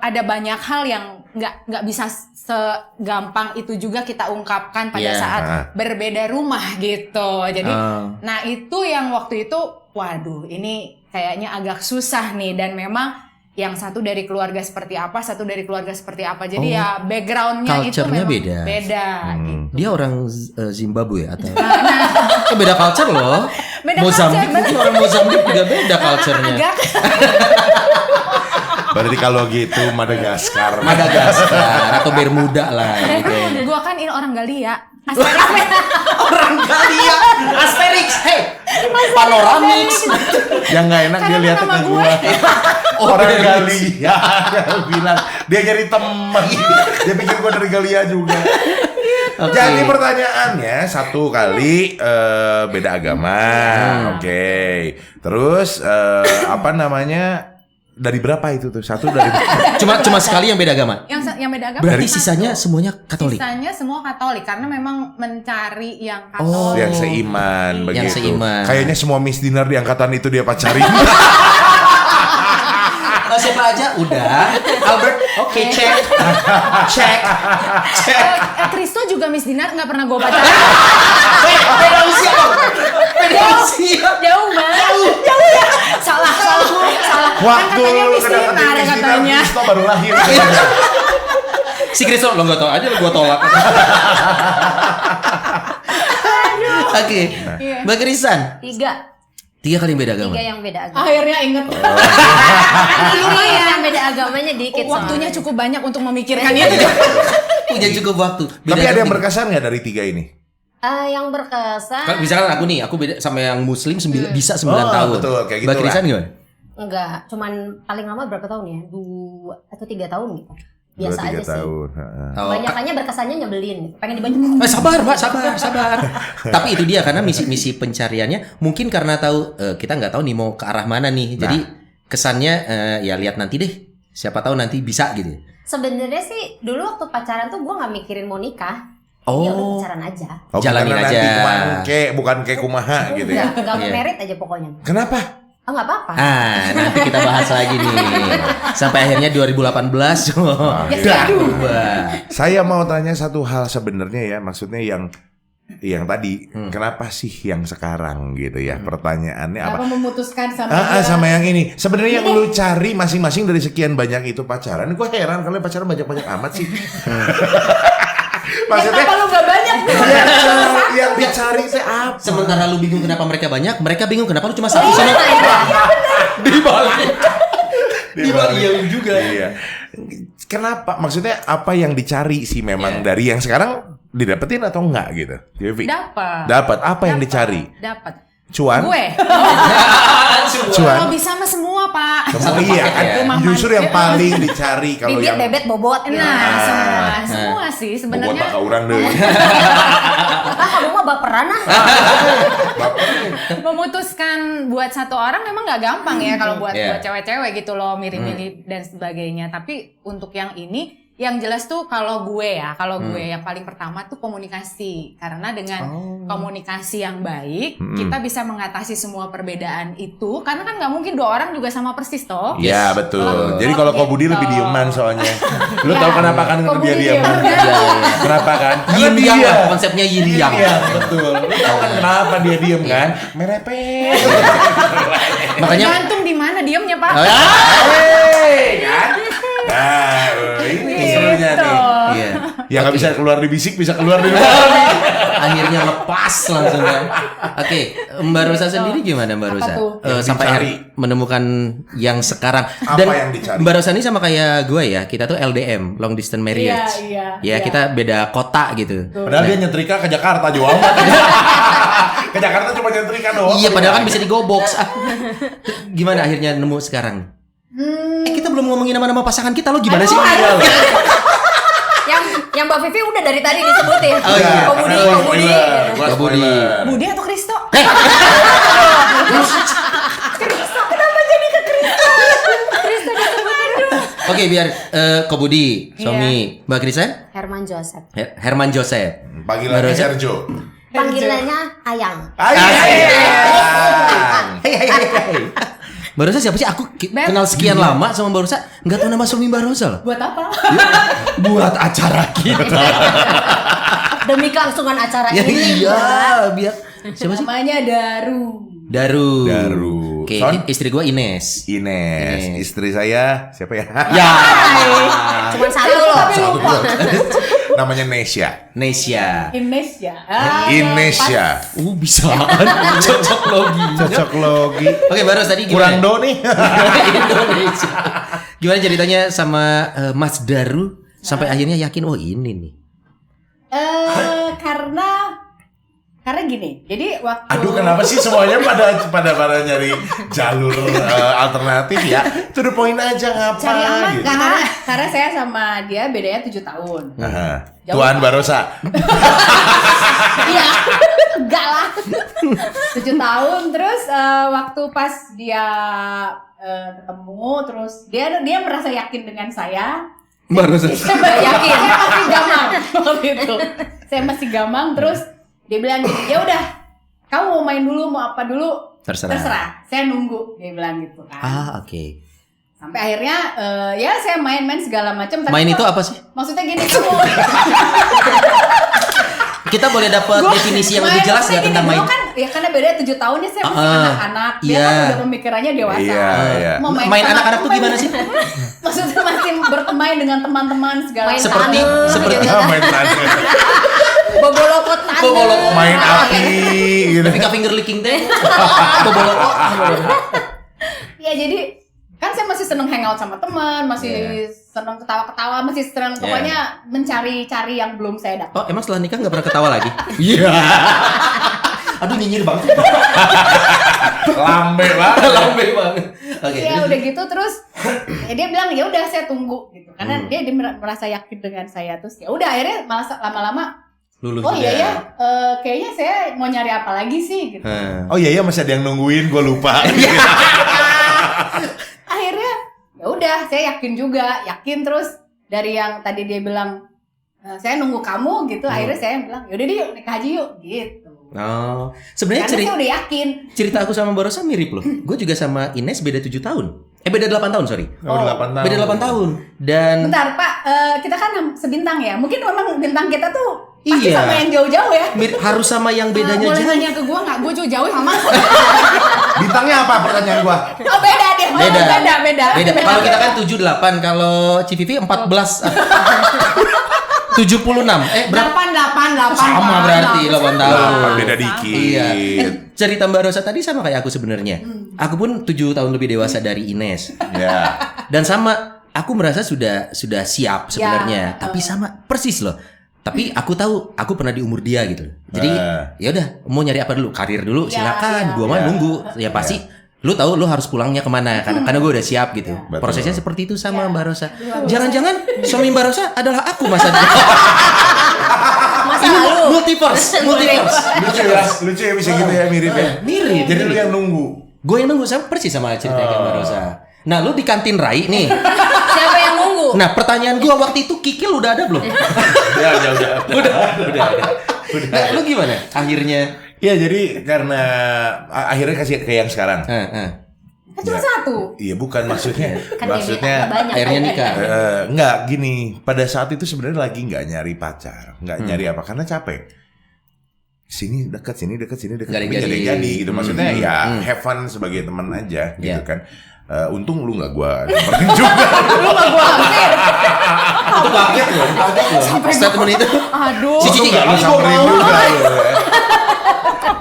ada banyak hal yang nggak bisa segampang itu juga kita ungkapkan pada saat berbeda rumah gitu. Jadi nah itu yang waktu itu waduh ini kayaknya agak susah nih dan memang yang satu dari keluarga seperti apa, satu dari keluarga seperti apa. Jadi ya backgroundnya itu culture-nya memang beda. gitu. Dia orang Zimbabwe atau beda culture loh. Beda Mozambik culture, mungkin orang Mozambik juga beda culture-nya. Agak Berarti kalau gitu Madagaskar. Atau Bermuda lah gitu. gua kan ini orang Galia. Asterix. Orang Galia, Asterix, Panoramix. Yang nggak enak dia Karena lihat nama ke gue. gua. Orang Galia. Dia bilang dia jadi teman. Dia pikir gua dari Galia juga. Okay. Jadi pertanyaannya satu kali beda agama. Oke. Terus apa namanya? Dari berapa itu tuh? Satu dari Cuma sekali yang beda agama. Yang beda agama. Berarti satu. sisanya semuanya Katolik. Sisanya semua Katolik karena memang mencari yang Oh, Katolik. yang seiman begitu. Yang seiman. Kayaknya semua Miss Dinar di angkatan itu dia pacarin. Siapa aja? Udah. Albert, oke, cek. Kristo juga Miss Dinar nggak pernah gue pacaran. Beda usia dong. Beda usia. Jauh banget. Jauh ya. Salah. Waktu Kan katanya lu Miss kedeketin Dinar Miss Dinar, katanya. Kristo baru lahir. Si Kristo lo nggak tahu aja lo gua tolak. Oke. Mbak Krisan, 3 kali yang beda agama. 3 yang beda agama. Akhirnya inget. Ini yang beda agamanya dikit. Waktunya soalnya. cukup banyak untuk memikirkan itu. Punya cukup waktu. Tapi ada yang agama. berkesan nggak dari 3 ini? Yang berkesan Kan misalkan aku nih, aku beda sama yang Muslim bisa 9 Oh, tahun. betul, kayak gitu Mbak Krisan lah. gimana? enggak, cuman paling lama berapa tahun ya? 2 atau 3 tahun gitu. Biasa 2-3 aja sih. tahun. Oh, Banyakannya berkesannya nyebelin, pengen dibantu. sabar Mbak, sabar. Tapi itu dia karena misi pencariannya mungkin karena tahu kita nggak tahu nih mau ke arah mana nih. Jadi kesannya ya lihat nanti deh. Siapa tahu nanti bisa gitu. Sebenarnya sih dulu waktu pacaran tuh gue nggak mikirin mau nikah. Oh. Ya udah pacaran aja. Oh, Jalanin karena aja. nanti bukan kayak kumaha gitu ya. Enggak Iya. merit aja pokoknya. Kenapa? Oh nggak apa-apa. Nanti kita bahas lagi nih. Sampai akhirnya 2018. Saya mau tanya satu hal sebenarnya ya, maksudnya yang tadi, kenapa sih yang sekarang gitu ya? Pertanyaannya apa? Apa memutuskan sama dia? Sama yang ini. Sebenarnya yang lu cari masing-masing dari sekian banyak itu pacaran. Gue heran kalian pacaran banyak-banyak amat sih. Maksudnya Kenapa lu gak banyak? yang dicari itu apa? Sementara lu bingung kenapa mereka banyak, mereka bingung kenapa lu cuma satu sama dibalik. Iya juga. Iya. Kenapa? Maksudnya apa yang dicari sih memang dari yang sekarang didapetin atau enggak gitu? Devi? Dapat. Apa yang dicari? Dapat. Cuan? Gue. Cuan? Kalau bisa mah semua, Pak. Iya kan? Rumah Justru mandi. yang paling dicari kalau Bibit, yang bebet, bobot. Nah, semua sih bobot sebenarnya. tak orang deh. Kamu mah baperan ah. Memutuskan buat satu orang memang nggak gampang ya kalau buat Iya. cewek-cewek gitu loh, milih-milih dan sebagainya. Tapi untuk yang ini yang jelas tuh kalau gue yang paling pertama tuh komunikasi. Karena dengan komunikasi yang baik, kita bisa mengatasi semua perbedaan itu. Karena kan nggak mungkin 2 orang juga sama persis toh. Iya betul. Kalau- Jadi kalau gitu. Ko Budi lebih dieman soalnya. Lu tahu kenapa kan Ko dia Budi dieman? diem. Kenapa kan? Yin Karena yang dia. lah, konsepnya yin yang. Iya betul. Lu tahu kan kenapa dia diem kan? Merepet. Makanya Tergantung di mana diemnya, Pak. Hei, kan? Nah, ini serunya nih. Iya. Yang nggak bisa keluar di bisik bisa keluar di luar. Akhirnya lepas langsung kan. Oke, Mbak Rosa sendiri gimana Mbak Rosa? tuh? Yang Sampai dicari. akhir menemukan yang sekarang. Apa Dan yang dicari? Mbak Rosa ini sama kayak gue ya, kita tuh LDM, long distance marriage. Iya. Kita beda kota gitu. Padahal dia nyetrika ke Jakarta jual. Ke Jakarta cuma nyetrika doang. Iya, padahal kan bisa digoboks. Gimana akhirnya nemu sekarang? Kita belum ngomongin nama-nama pasangan kita, lo gimana sih? Yang Mbak Vivi udah dari tadi disebutin. Oh, iya. Ko Budi, Ko Budi. Gua Ko Budi. spoiler. Budi atau Kristo? Oke, biar Ko Budi, suami Mbak Krisan, Herman Joseph. Herman Joseph. Panggilannya Sergio. Panggilannya Ayang. Ayang. Hey. Mbak Rosa siapa sih? Aku kenal sekian lama sama Mbak Rosa, nggak tahu nama suami Mbak Rosa loh. Buat apa? Buat acara kita. Demi kelangsungan acara Ya ini. iya, biar siapa sih? Namanya Daru. Oke, Son? istri gua Ines. Ines. Istri saya siapa ya? Ya. Cuma satu loh. Namanya Nesya. Nesia. Indonesia. Inesya. Bisaan. Cocok logi. Cocok logi. Oke, baru tadi Kurang gimana? do nih. Indonesia. Gimana ceritanya sama Mas Daru sampai akhirnya yakin ini nih. Karena gini, jadi waktu Aduh, kenapa sih semuanya pada nyari jalur alternatif ya? To the point aja ngapa cari aman gitu. karena saya sama dia bedanya 7 tahun. Aha. Jauh, Tuan Pak. Barosa. Iya, enggak lah. 7 tahun terus waktu pas dia ketemu terus dia merasa yakin dengan saya. Barosa. Saya yakin, saya masih gamang waktu itu. Saya masih gamang terus dia bilang gini, ya udah, kamu mau main dulu, mau apa dulu? Terserah. Saya nunggu, dia bilang gitu kan. Oke. Sampai akhirnya ya saya main-main segala macam. Main itu apa sih? Maksudnya gini kamu. Kita boleh dapat definisi yang lebih jelas nggak tentang main? Kan ya karena beda 7 tahun ya saya masih anak-anak. Dia iya. kan udah pemikirannya dewasa. Iya. Mau Main sama anak-anak tuh apa gimana gitu? sih? Maksudnya masih bermain dengan teman-teman segala Main macam. Seperti Main tanda. Bobolokot tanda. Bobolokot. Main api gitu. Tapi finger licking teh. Bobolokot. Ya jadi kan saya masih seneng hangout sama teman, masih seneng ketawa-ketawa, masih seneng pokoknya mencari-cari yang belum saya dapat. Oh, emang setelah nikah nggak pernah ketawa lagi? Iya. Aduh, nyinyir banget. Lambe banget. Lambe banget. Oke. Ya udah gitu terus ya dia bilang ya udah saya tunggu gitu karena dia merasa yakin dengan saya terus ya udah akhirnya malah lama-lama Lulus oh juga. iya ya kayaknya saya mau nyari apa lagi sih gitu. Oh iya masih ada yang nungguin, gue lupa. Akhirnya ya udah saya yakin terus dari yang tadi dia bilang saya nunggu kamu gitu akhirnya saya bilang yaudah deh yuk nikah aja yuk gitu. Oh, sebenarnya Karena saya udah yakin. cerita aku sama Mbak Rosa mirip loh. Gue juga sama Ines beda 7 tahun. Beda 8 tahun, sorry. Oh, 8 tahun. Beda 8 tahun. Dan Bentar Pak, kita kan sebintang ya. Mungkin memang bintang kita tuh pasti Iya. sama yang jauh-jauh ya. harus sama yang bedanya Boleh jauh. nanya ke gua nggak? Gua jauh-jauh sama. Bintangnya apa pertanyaan gua? Oh beda deh. Oh, Beda. beda. Kalau kita kan 78, kalau Civivi 14. 76. Berapa? 8. Sama berarti 8 tahun. Beda dikit. Iya. Cerita Mbak Rosa tadi sama kayak aku sebenarnya. Aku pun 7 tahun lebih dewasa dari Ines. Ya. Dan sama, aku merasa sudah siap sebenarnya. Tapi sama persis loh. Tapi aku tahu aku pernah di umur dia gitu. Jadi ya udah mau nyari apa dulu? Karir dulu, silakan. Gua mah nunggu. Ya pasti. Lu tahu lu harus pulangnya kemana karena gue udah siap gitu. Betul. Prosesnya seperti itu sama Mbak Rosa. Jangan-jangan suami Mbak Rosa adalah aku masa depan. Masa Ini lalu. multiverse. Lucu ya bisa gitu ya, mirip ya. Mirip. Jadi lu yang nunggu. Gue yang nunggu sama persis sama cerita kayak Mbak Rosa. Nah, lu di kantin Rai nih. Siapa yang nunggu? Nah, pertanyaan gue waktu itu Kikil udah ada belum? Udah. Nah, lu gimana? Akhirnya Ya jadi karena akhirnya kasih ke yang sekarang. Kan cuma satu. Iya bukan maksudnya. Kan Maksudnya banyak. akhirnya nikah. enggak gini. Pada saat itu sebenarnya lagi nggak nyari pacar, nggak nyari apa karena capek. Sini dekat. Nggak ada Tapi nggak ada yang jadi. jadi gitu. Maksudnya ya have fun sebagai teman aja gitu Iya. kan. Untung lu nggak gua nyamperin juga. Itu kaget loh. Statement itu. Aduh. Si Cici Untung nggak lu nggak samperin mau. juga lu, ya.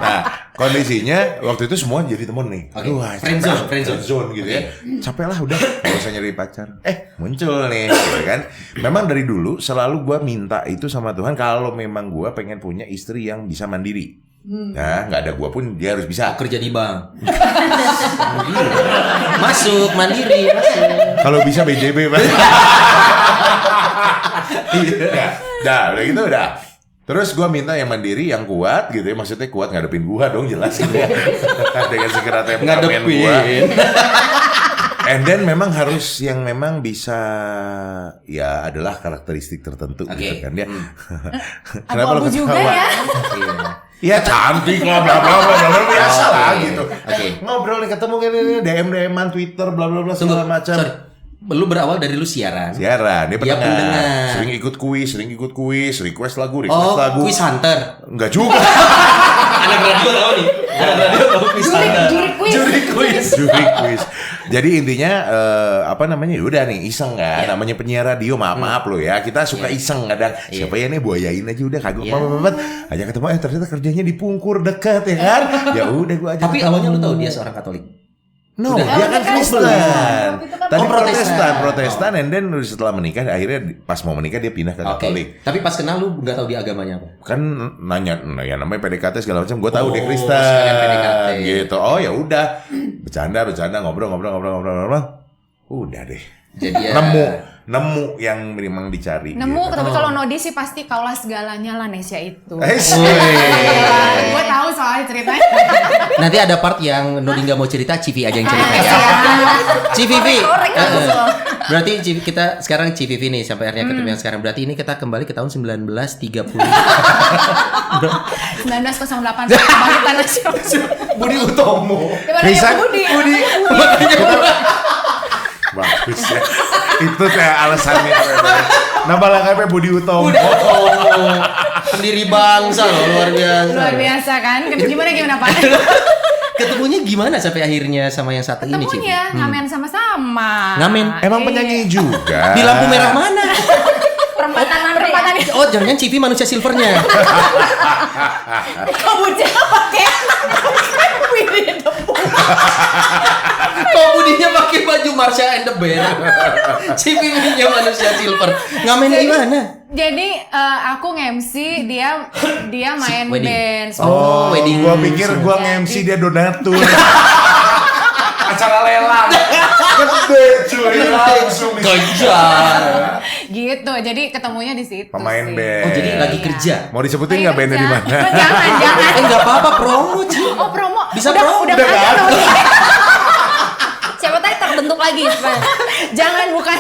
Nah kondisinya waktu itu semua jadi temen nih. Oke. Wah, Friendzone, capek lah. Friendzone gitu ya. Capek lah udah, gak usah nyari pacar. Muncul nih, gitu kan. Memang dari dulu selalu gua minta itu sama Tuhan kalau memang gua pengen punya istri yang bisa mandiri. Nah, nggak ada gua pun dia harus bisa. Kerja di bank. Masuk mandiri, masuk. Kalau bisa BJB, Pak. Iya. Dah, udah gitu udah. Terus gua minta yang mandiri, yang kuat gitu ya. Maksudnya kuat ngadepin gua dong jelas gitu ya. Dengan segera temperamen gua. And then memang harus yang memang bisa ya adalah karakteristik tertentu gitu kan dia. Abu-abu juga ya. Iya. Ya cantik lah, bla bla bla bla biasa lah gitu. Oke. Ngobrol nih ketemu gini DM-an Twitter bla bla bla segala macam. Sorry. Lu berawal dari lu siaran. Siaran, dia Dia pendengar. pendengar. Sering ikut kuis, request lagu. Quiz hunter. Enggak juga. Anak radio tahu nih. Anak radio tahu quiz hunter. Juri kuis. Juri kuis. Jadi intinya ya udah nih iseng kan, namanya penyiar radio, maaf lo ya, kita suka iseng kadang. Siapa ya nih buayain aja udah kagak apa-apa. Aja ketemu ternyata kerjanya di Pungkur dekat ya kan. Ya udah gua aja. Tapi awalnya lu tahu dia seorang Katolik. No, Udah. dia kan Kristen. Tadi Protestan. Protestan, and then setelah menikah akhirnya pas mau menikah dia pindah ke Oke. Katolik. Tapi pas kenal lu nggak tahu dia agamanya apa. Kan nanya, ya namanya PDKT segala macam, gue tahu dia Kristen. sekalian PDKT. Gitu. Oh ya udah, bercanda ngobrol. Udah deh. Jadi ya Nemu yang memang dicari. Nemu, gitu. tapi kalau Nodi sih pasti kaulah segalanya lah Nesya itu. Gue tahu soal ceritanya. nanti ada part yang Nodi nggak mau cerita, Civi aja yang cerita ya. Civivi. Berarti kita sekarang Civivi nih sampai akhirnya ketemu yang sekarang. Berarti ini kita kembali ke tahun 1930. 1908 Kebangkitan Nasional. Budi Utomo. Bisa Budi. Bagus ya. Itu kayak alasannya. Nama lengkapnya Budi Utomo. Pendiri bangsa loh, luar biasa. Luar biasa kan? Gimana Pak? Ketemunya gimana sampai akhirnya sama yang satu ini, Civi? Ketemunya ngamen sama-sama. Ngamen? Emang Iya. penyanyi juga. Di lampu merah mana? Perempatan Perempatan Oh, jangan Civi manusia silvernya. Kamu pakai Winnie the Pooh. Kok Budinya pakai baju Marsha and the Bear. Civi-nya manusia silver. Ngamen gimana? Jadi aku nge-MC, dia main Wedding. band. Oh, wedding. gua pikir gua nge-MC dia donatur. Acara lelang. Gede cuy, langsung Kejar. Gitu. Jadi ketemunya di situ. Pemain sih. band. Oh, jadi lagi Iya. kerja. Mau disebutin nggak bandnya di mana? Jangan. Enggak apa-apa, promo, Ci. Oh, promo. Bisa udah, promo. Udah Udah nggak nggak ada. Siapa tahu terbentuk lagi. Jangan, bukan.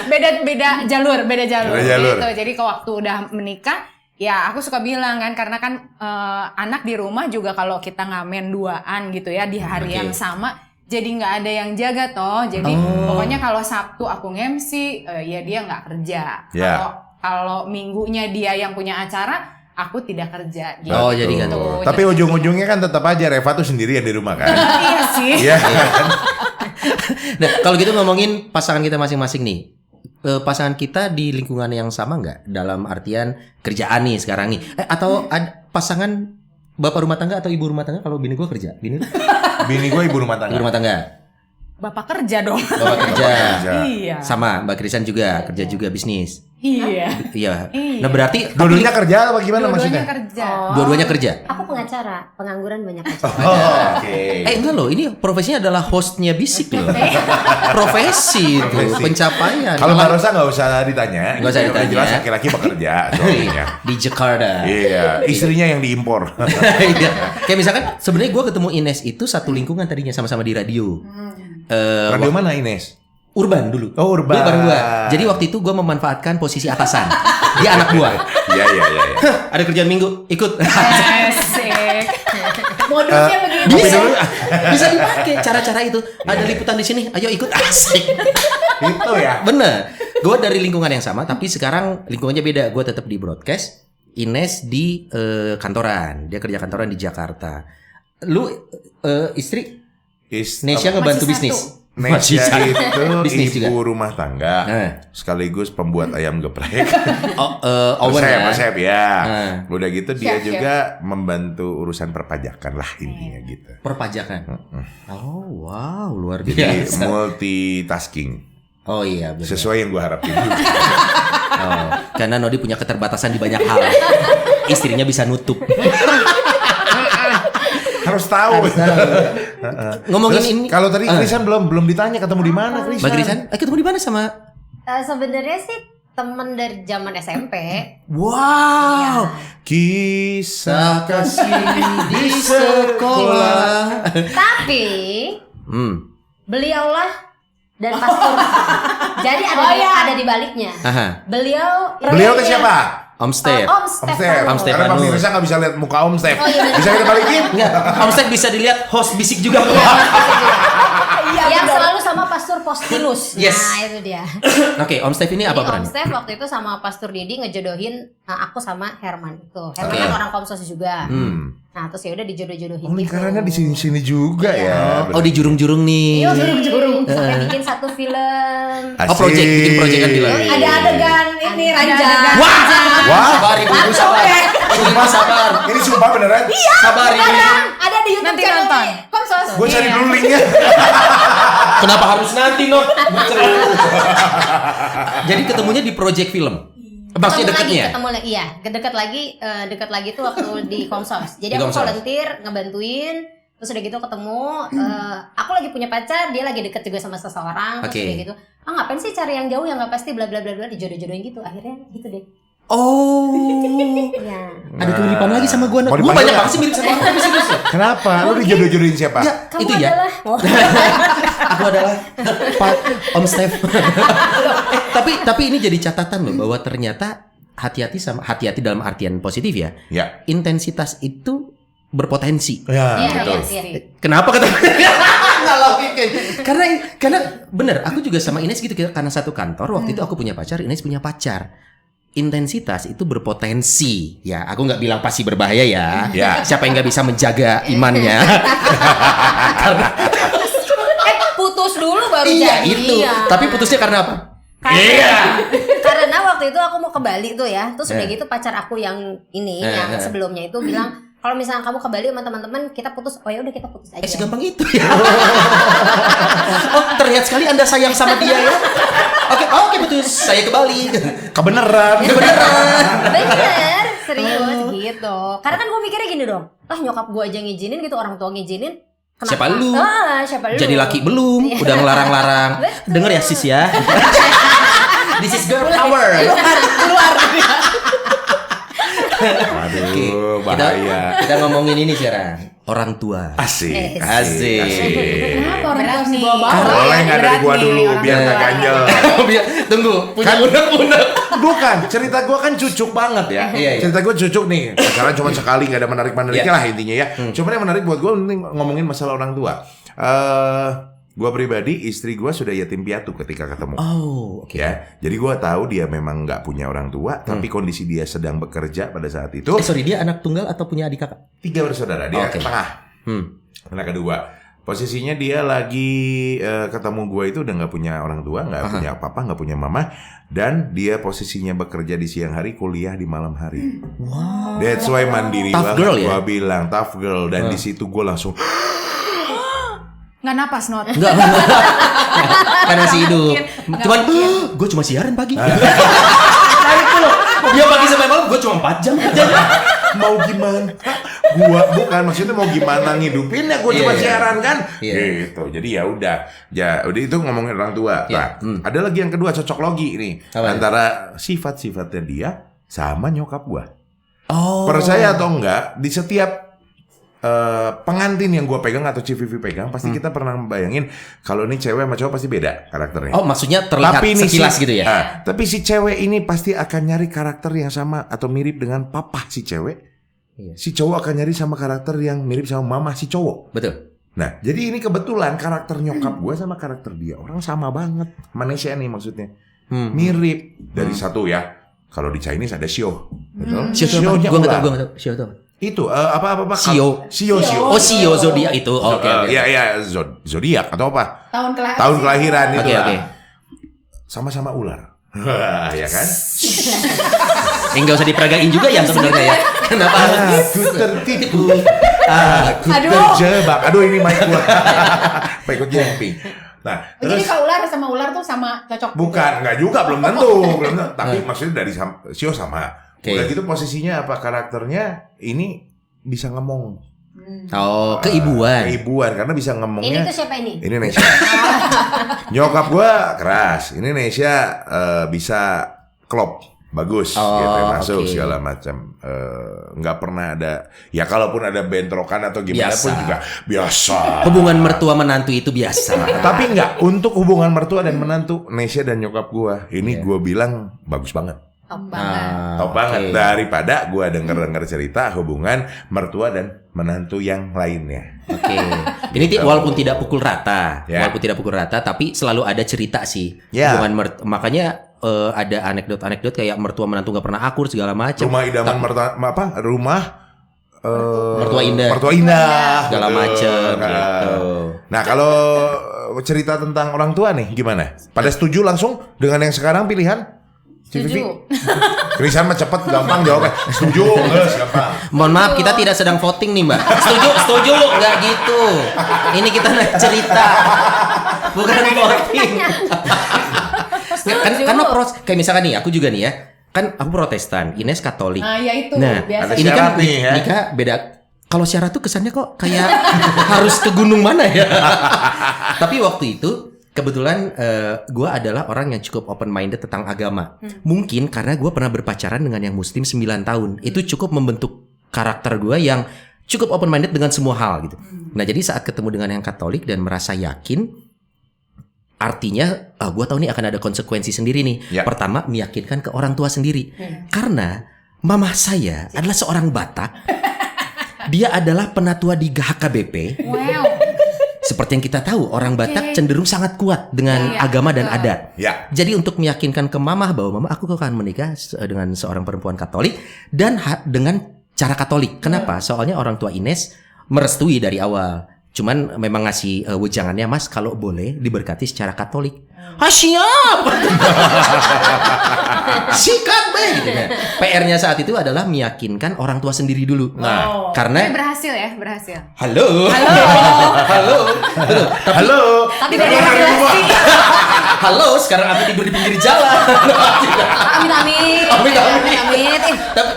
Beda jalur. Beda jalur. Gitu. Jadi ke waktu udah menikah, ya aku suka bilang kan, karena kan anak di rumah juga kalau kita ngamen duaan gitu ya di hari yang sama, jadi nggak ada yang jaga toh. Jadi pokoknya kalau Sabtu aku nge-MC, ya dia nggak kerja. Ya. Kalau minggunya dia yang punya acara, aku tidak kerja. Gitu. Oh, jadi kan. Tapi ujung-ujungnya kan tetap aja Reva tuh sendirian di rumah kan. Iya sih. Iya kan? Nah, kalau gitu ngomongin pasangan kita masing-masing nih. Pasangan kita di lingkungan yang sama nggak? Dalam artian kerjaan nih sekarang nih. Atau ada pasangan bapak rumah tangga atau ibu rumah tangga? Kalau bini gue kerja. Bini Bini gue ibu rumah tangga. ibu rumah tangga. Bapak kerja dong. Bapak kerja. Iya. Sama Mbak Krisan juga kerja juga bisnis. Iya. Iya. Iya. Nah, berarti Dua-duanya kerja apa gimana Dua-duanya maksudnya? kerja. dua-duanya kerja. Aku pengacara, pengangguran banyak aja. Oh, oke. Enggak loh, ini profesinya adalah hostnya Bisik loh. Profesi itu, Profesi. pencapaian. Kalau Mbak Rosa nggak usah ditanya. Nggak usah Udah ditanya. jelas laki-laki bekerja suaminya. Di Jakarta. Iya, istrinya yang diimpor. Iya. Kayak misalkan sebenarnya gue ketemu Ines itu satu lingkungan tadinya sama-sama di radio. Radio mana Ines? Urban dulu. Oh, Urban. Dulu bareng gua. Jadi waktu itu gue memanfaatkan posisi atasan. Dia anak gua. Iya. Ada kerjaan minggu, ikut. Asik. Modusnya begitu. Bisa, bisa dipakai cara-cara itu. Ada liputan di sini, ayo ikut. Asik. Itu ya. Bener. Gue dari lingkungan yang sama, tapi sekarang lingkungannya beda. Gue tetap di broadcast. Ines di kantoran. Dia kerja kantoran di Jakarta. Lu istri Nesya ngebantu Masih bisnis. satu. Nesya itu Bisnis ibu juga. rumah tangga sekaligus pembuat ayam geprek. Owen ya. Resep ya. Nah. Udah gitu dia Chef. juga membantu urusan perpajakan lah intinya gitu. Perpajakan. Oh wow, luar Jadi biasa. multitasking. Oh iya, benar. Sesuai yang gue harapin juga. Oh, karena Nodi punya keterbatasan di banyak hal. Istrinya bisa nutup. Harus tahu. Ngomongin Terus, ini. kalau tadi Krisan belum ditanya ketemu di mana Krisan? Mbak Krisan, ketemu di mana sama? Sebenarnya sih temen dari zaman SMP. Wow, Kisah kasih di sekolah. Tapi beliaulah dan pastor. Jadi ada di baliknya. Aha. Beliau Beliau ke siapa? Om Stef. Om Om Stef. Stefano. Om Stef. Karena Stefanus. pemirsa nggak bisa lihat muka Om Stef. Oh, iya, benar. Bisa kita balikin? Enggak, Om Stef bisa dilihat host bisik juga. Yang selalu sama Pastor Postinus. Yes. Nah, itu dia. Oke, Om Stef ini apa Jadi Om perannya? Stef waktu itu sama Pastor Didi ngejodohin aku sama Herman itu. Herman Oke. kan orang Komsos juga. Nah, terus ya udah dijodoh-jodohin Oh, lingkarannya di sini-sini juga ya. Oh, di jurung-jurung nih. Iya, jurung-jurung. Sampai bikin satu film. Oh, project, bikin project kan bilang. Ada adegan ini ranjang. Wah, Wah, sabar ibu, sabar. Ibu sabar. ini sumpah beneran? Sabar ibu. Beneran, ada di YouTube Nanti channel nonton. Komsos. Gue cari dulu linknya. Kenapa harus nanti, Nok? Jadi ketemunya di project film. Maksudnya deketnya? Ketemu lagi, iya, dekat lagi tuh waktu di Komsos. Jadi Di aku Komsos. volunteer ngebantuin, terus udah gitu ketemu, aku lagi punya pacar, dia lagi deket juga sama seseorang, terus Oke. udah gitu, ngapain sih cari yang jauh yang nggak pasti bla bla bla bla dijodoh-jodohin gitu, akhirnya gitu deh. Oh. Iya. Ada kemiripan lagi sama gua. Mau Gua dipanggil banyak nggak? banget sih mirip sama orang tapi serius ya. Kenapa? Lu dijodoh-jodohin siapa? Ya, Kamu itu ya. adalah Aku adalah Pak Om Stef. Tapi ini jadi catatan loh bahwa ternyata hati-hati dalam artian positif ya. Ya. Intensitas itu berpotensi. Ya, Iya, betul. iya, iya. Kenapa kata nggak logika? Karena bener, aku juga sama Ines gitu karena satu kantor. Waktu itu aku punya pacar, Ines punya pacar. Intensitas itu berpotensi, ya. Aku nggak bilang pasti berbahaya ya. Ya. Siapa yang nggak bisa menjaga imannya? Putus dulu baru Iya jadi. itu. Iya. Tapi putusnya karena apa? Karena waktu itu aku mau ke Bali tuh ya, terus udah Eh. gitu pacar aku yang ini, yang sebelumnya itu bilang, kalau misalnya kamu ke Bali sama teman-teman kita putus, oh ya udah kita putus aja. Segampang itu ya. Oh, terlihat sekali Anda sayang sama dia ya. Oke, putus. Saya ke Bali. Kebeneran. Bener, serius gitu. Karena kan gue mikirnya gini dong, nyokap gue aja ngizinin gitu, orang tua ngizinin. Siapa lu? Siapa lu? Jadi laki belum, udah ngelarang-larang. Betul. Denger ya sis ya. This is girl power. Keluar. Aduh, bahaya. Kita ngomongin ini sekarang. Orang tua. Asik. Asik. Kenapa orang Berat tua nih. bawa-bawa? Boleh nggak dari Berat gua nih, dulu orang biar tua. nggak ganjel. Tunggu, punya Kan- unek-unek. Bukan, cerita gua kan cucuk banget ya. Iya. Cerita gua cucuk nih. Pacaran cuma sekali, nggak ada menarik-menariknya Iya. lah intinya ya. Cuman yang menarik buat gua ini ngomongin masalah orang tua. Gua pribadi, istri gua sudah yatim piatu ketika ketemu. Oh, oke. Ya, jadi gua tahu dia memang nggak punya orang tua, tapi kondisi dia sedang bekerja pada saat itu. Sorry, dia anak tunggal atau punya adik kakak? 3 bersaudara, dia Oke. tengah. Anak kedua. Posisinya dia lagi ketemu gue itu udah nggak punya orang tua, nggak punya papa, nggak punya mama, dan dia posisinya bekerja di siang hari, kuliah di malam hari. Wow. That's why mandiri Tough banget. girl ya? Gue bilang tough girl, dan di situ gue langsung Nggak napas, Not. Enggak. Kan masih hidup. Cuman gue cuma siaran pagi. Nah itu loh. Dia pagi sampai malam, gue cuma 4 jam kerja. mau gimana? Gua bukan maksudnya mau gimana ngidupinnya, gue cuma Iya. siaran kan. Iya. Gitu. Jadi ya udah itu ngomongin orang tua. Iya. Nah, ada lagi yang kedua cocok logi nih Apa? antara sifat-sifatnya dia sama nyokap gua. Oh. Percaya atau enggak, di setiap pengantin yang gue pegang atau CVV pegang, pasti kita pernah bayangin kalau ini cewek sama cowok pasti beda karakternya. Oh, maksudnya terlihat ini sekilas gitu ya? Tapi si cewek ini pasti akan nyari karakter yang sama atau mirip dengan papa si cewek. Iya. Si cowok akan nyari sama karakter yang mirip sama mama si cowok. Betul. Nah, jadi ini kebetulan karakter nyokap gue sama karakter dia orang sama banget. Malaysia nih maksudnya. Mirip dari satu ya. Kalau di Chinese ada Shio, betul? Sio itu apa? Shio-nya Gue nggak ular. tahu, gue nggak tahu. Sio itu apa? Itu apa? Shio. Shio. Oh, Sio zodiak itu. Oke. Ya, zodiak atau apa? Tahun Tahun kelahiran itu Oke, lah. oke. Sama-sama ular. Ya kan? Enggak usah diperagain juga ya sebenarnya ya. Kenapa? Aku tertipu. Aku terjebak. Aduh ini mic gua. Pak ikut jumping. Nah, Jadi terus kalau ular sama ular tuh sama cocok. bukan, enggak juga, belum tentu. Tapi maksudnya dari Shio sama. Oke. Udah gitu posisinya apa karakternya ini bisa ngomong. Oh, keibuan. Keibuan karena bisa Ini ngomongnya. tuh siapa ini? Ini Nesya. Nyokap gua keras. Ini Nesya bisa klop. Bagus Oh, gitu masuk oke. segala macam. Nggak pernah ada. Ya kalaupun ada bentrokan atau gimana Biasa. pun juga biasa. Hubungan mertua menantu itu biasa. Tapi enggak, untuk hubungan mertua dan menantu Nesya dan nyokap gua ini Iya. gua bilang bagus banget. Top banget. Top banget daripada gue denger cerita hubungan mertua dan menantu yang lainnya. Oke. Ini walaupun tidak pukul rata, Ya. tapi selalu ada cerita sih. Ya. Hubungan makanya ada anekdot kayak mertua menantu nggak pernah akur segala macam. Rumah idaman Mertua indah. Mertua indah. Segala Betul. macam gitu. Nah, kalau cerita tentang orang tua nih gimana? Pada setuju langsung dengan yang sekarang pilihan? Setuju. Krisan mah cepet gampang jawabnya. Setuju, geus gampang. Mohon maaf, kita tidak sedang voting nih, Mbak. Setuju, nggak gitu. Ini kita cerita, bukan voting. Karena kayak misalkan nih, aku juga nih ya, kan aku Protestan, Ines Katolik. Nah, ya itu Nah, biasa. ini kan syarat nih, ya. nikah beda. Kalau syarat tuh kesannya kok kayak harus ke gunung mana ya? Tapi waktu itu kebetulan gue adalah orang yang cukup open minded tentang agama. Mungkin karena gue pernah berpacaran dengan yang Muslim 9 tahun. Itu cukup membentuk karakter gue yang cukup open minded dengan semua hal gitu. Nah, jadi saat ketemu dengan yang Katolik dan merasa yakin, artinya gue tahu nih akan ada konsekuensi sendiri nih. Ya. Pertama, meyakinkan ke orang tua sendiri. Karena mama saya adalah seorang Batak. Dia adalah penatua di HKBP. Wow. Seperti yang kita tahu, orang Batak cenderung sangat kuat dengan Iya, agama dan betul. adat. Ya. Jadi untuk meyakinkan ke mama bahwa mama aku akan menikah dengan seorang perempuan Katolik dan dengan cara Katolik. Kenapa? Soalnya orang tua Ines merestui dari awal. Cuman memang ngasih wejangannya, Mas kalau boleh diberkati secara Katolik. Siap. Sikat be gitu kan. PR-nya saat itu adalah meyakinkan orang tua sendiri dulu. Nah, karena Tapi berhasil ya, berhasil. Halo. Betul. halo. Tapi dari relasi. Halo, sekarang aku tidur di pinggir jalan. Amit.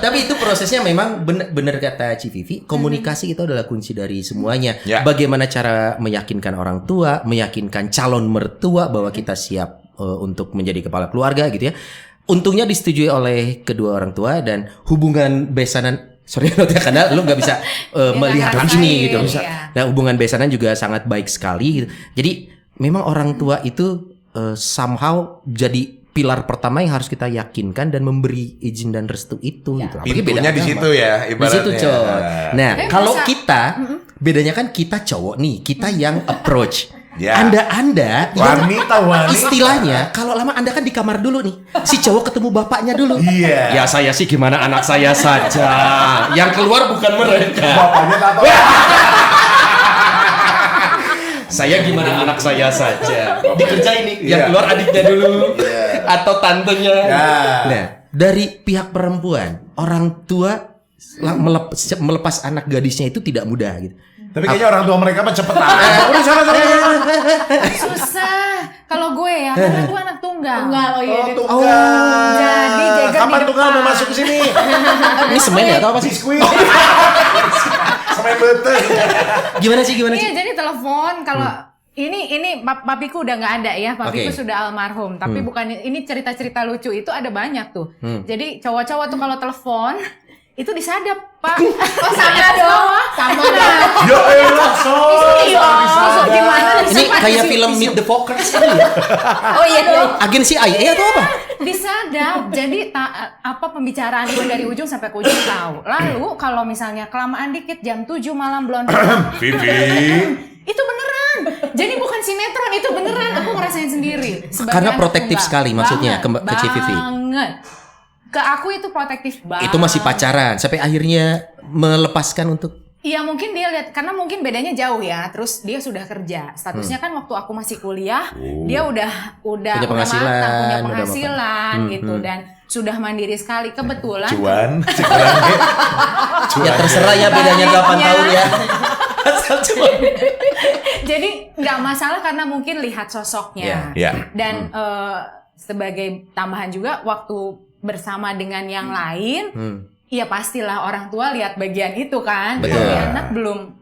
Tapi itu prosesnya memang benar kata Civivi, komunikasi itu adalah kunci dari semuanya. Ya. Bagaimana cara meyakinkan orang tua, meyakinkan calon mertua bahwa kita siap untuk menjadi kepala keluarga gitu ya. Untungnya disetujui oleh kedua orang tua dan hubungan besanan. Sorry karena lu nggak bisa melihat ngerasain, ini gitu. iya. Nah, hubungan besanan juga sangat baik sekali gitu. Jadi memang orang tua itu somehow jadi pilar pertama yang harus kita yakinkan dan memberi izin dan restu itu gitu. Apalagi Pintunya di agama. situ ya Di ibaratnya. situ coy. Nah, Tapi kalau masa- kita bedanya kan kita cowok nih, kita yang approach. Ya. Anda Wanita. istilahnya kalau lama Anda kan di kamar dulu nih. Si cowok ketemu bapaknya dulu. Iya. Ya saya sih gimana anak saya saja. Yang keluar bukan mereka. Bapaknya tato. Saya gimana anak saya saja. Dikerjain nih. Yang Iya. keluar adiknya dulu atau tantenya. Ya. Nah, dari pihak perempuan, orang tua melepas anak gadisnya itu tidak mudah gitu. Tapi kayaknya orang tua mereka mah cepet udah sana. Susah. Kalau gue ya, karena gue anak tunggal. Tunggal, oh iya. Tunggal. Jadi Jagger Kapan di tunggal depan. mau masuk ke sini? Ini semen ya atau apa sih? Biskuit. Semen betul. Gimana sih? Iya, jadi telepon kalau ini papiku udah nggak ada ya, papiku Oke. sudah almarhum. Tapi bukan ini cerita-cerita lucu itu ada banyak tuh. Jadi cowok-cowok tuh kalau telepon itu disadap, Pak. Oh, sama dong. Sama dong. Ya elah, Masuk gimana? Ini kayak film Meet the Fockers kan ya? Oh iya dong. Agen CIA atau apa? Disadap. Jadi apa pembicaraan itu dari ujung sampai ke ujung tahu. Lalu kalau misalnya kelamaan dikit jam 7 malam belum Vivi. itu beneran. Jadi bukan sinetron, itu beneran. Aku ngerasain sendiri. Sebagai Karena anak protektif tunggal. sekali maksudnya ke Civivi. Banget. Ke aku itu protektif banget. Itu masih pacaran sampai akhirnya melepaskan untuk Iya mungkin dia lihat karena mungkin bedanya jauh ya. Terus dia sudah kerja. Statusnya kan waktu aku masih kuliah, dia udah Punya penghasilan, matang, punya udah penghasilan gitu dan sudah mandiri sekali. Kebetulan Cuan. ya terserah ya bedanya 8 tahun ya. Asal cuma jadi nggak masalah karena mungkin lihat sosoknya. Ya. Dan sebagai tambahan juga waktu bersama dengan yang lain, ya pastilah orang tua lihat bagian itu kan. Betul. Tapi anak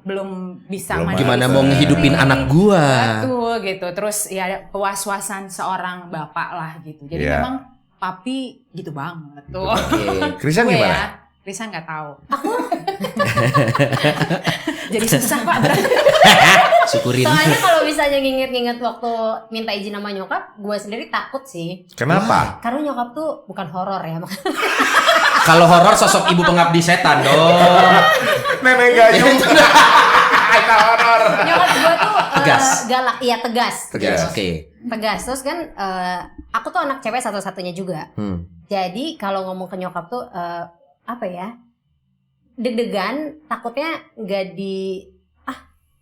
belum bisa Belum mandiri gimana mau sendiri. ngehidupin anak gua. Betul gitu. Terus ya was-wasan seorang bapak lah gitu. Jadi Iya. memang papi gitu banget tuh. Oke. Krisan Gue gimana? ya. Risa nggak tahu. Aku Jadi susah Pak. berarti. Syukurin. soalnya kalau misalnya nginget-nginget waktu minta izin sama nyokap, gue sendiri takut sih. Kenapa? Karena nyokap tuh bukan horor ya. Kalau horor sosok ibu pengabdi setan dong. Nenek gayung. Itu horor. Nyokap gue tuh Tegas. galak, iya tegas. Tegas. Yes. Oke. Tegas. Terus kan aku tuh anak cewek satu-satunya juga. Jadi kalau ngomong ke nyokap tuh apa ya? Deg-degan, takutnya nggak